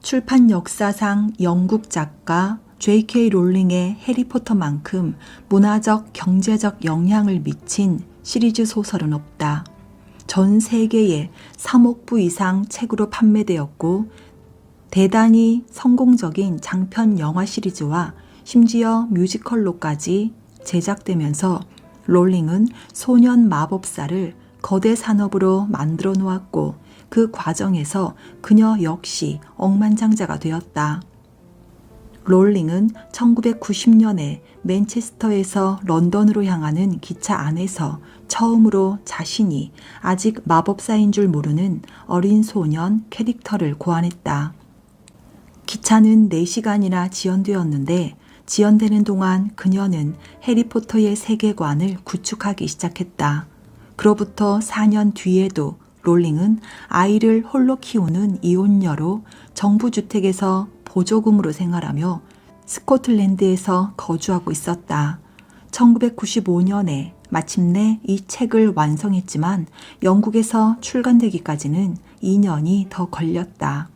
출판 역사상 영국 작가 J.K. 롤링의 해리포터만큼 문화적, 경제적 영향을 미친 시리즈 소설은 없다. 전 세계에 3억 부 이상 책으로 판매되었고 대단히 성공적인 장편 영화 시리즈와 심지어 뮤지컬로까지 제작되면서 롤링은 소년 마법사를 거대 산업으로 만들어 놓았고 그 과정에서 그녀 역시 억만장자가 되었다. 롤링은 1990년에 맨체스터에서 런던으로 향하는 기차 안에서 처음으로 자신이 아직 마법사인 줄 모르는 어린 소년 캐릭터를 고안했다. 기차는 4시간이나 지연되었는데 지연되는 동안 그녀는 해리포터의 세계관을 구축하기 시작했다. 그로부터 4년 뒤에도 롤링은 아이를 홀로 키우는 이혼녀로 정부 주택에서 보조금으로 생활하며 스코틀랜드에서 거주하고 있었다. 1995년에 마침내 이 책을 완성했지만 영국에서 출간되기까지는 2년이 더 걸렸다.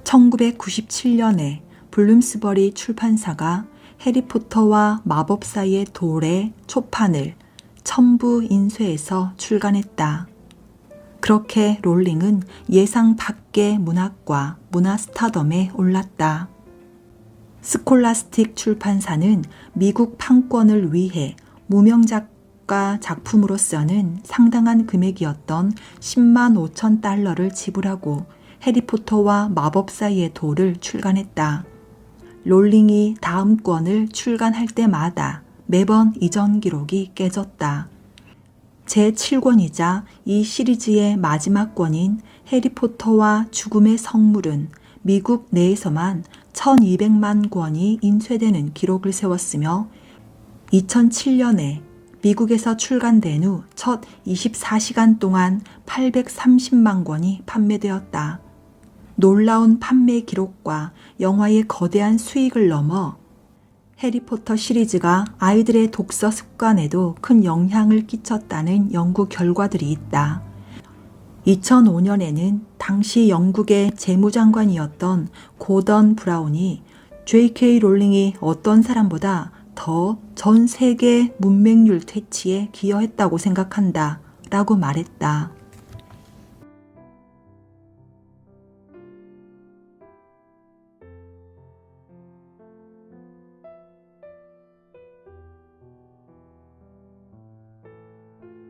1997년에 블룸스버리 출판사가 해리포터와 마법사의 돌의 초판을 첨부 인쇄해서 출간했다. 그렇게 롤링은 예상 밖의 문학과 문화 스타덤에 올랐다. 스콜라스틱 출판사는 미국 판권을 위해 무명작가 작품으로서는 상당한 금액이었던 10만 5천 달러를 지불하고 해리포터와 마법사의 돌을 출간했다. 롤링이 다음 권을 출간할 때마다 매번 이전 기록이 깨졌다. 제7권이자 이 시리즈의 마지막 권인 해리포터와 죽음의 성물은 미국 내에서만 1200만 권이 인쇄되는 기록을 세웠으며 2007년에 미국에서 출간된 후 첫 24시간 동안 830만 권이 판매되었다. 놀라운 판매 기록과 영화의 거대한 수익을 넘어 해리포터 시리즈가 아이들의 독서 습관에도 큰 영향을 끼쳤다는 연구 결과들이 있다. 2005년에는 당시 영국의 재무장관이었던 고던 브라운이 J.K. 롤링이 어떤 사람보다 더 전 세계 문맹률 퇴치에 기여했다고 생각한다 라고 말했다.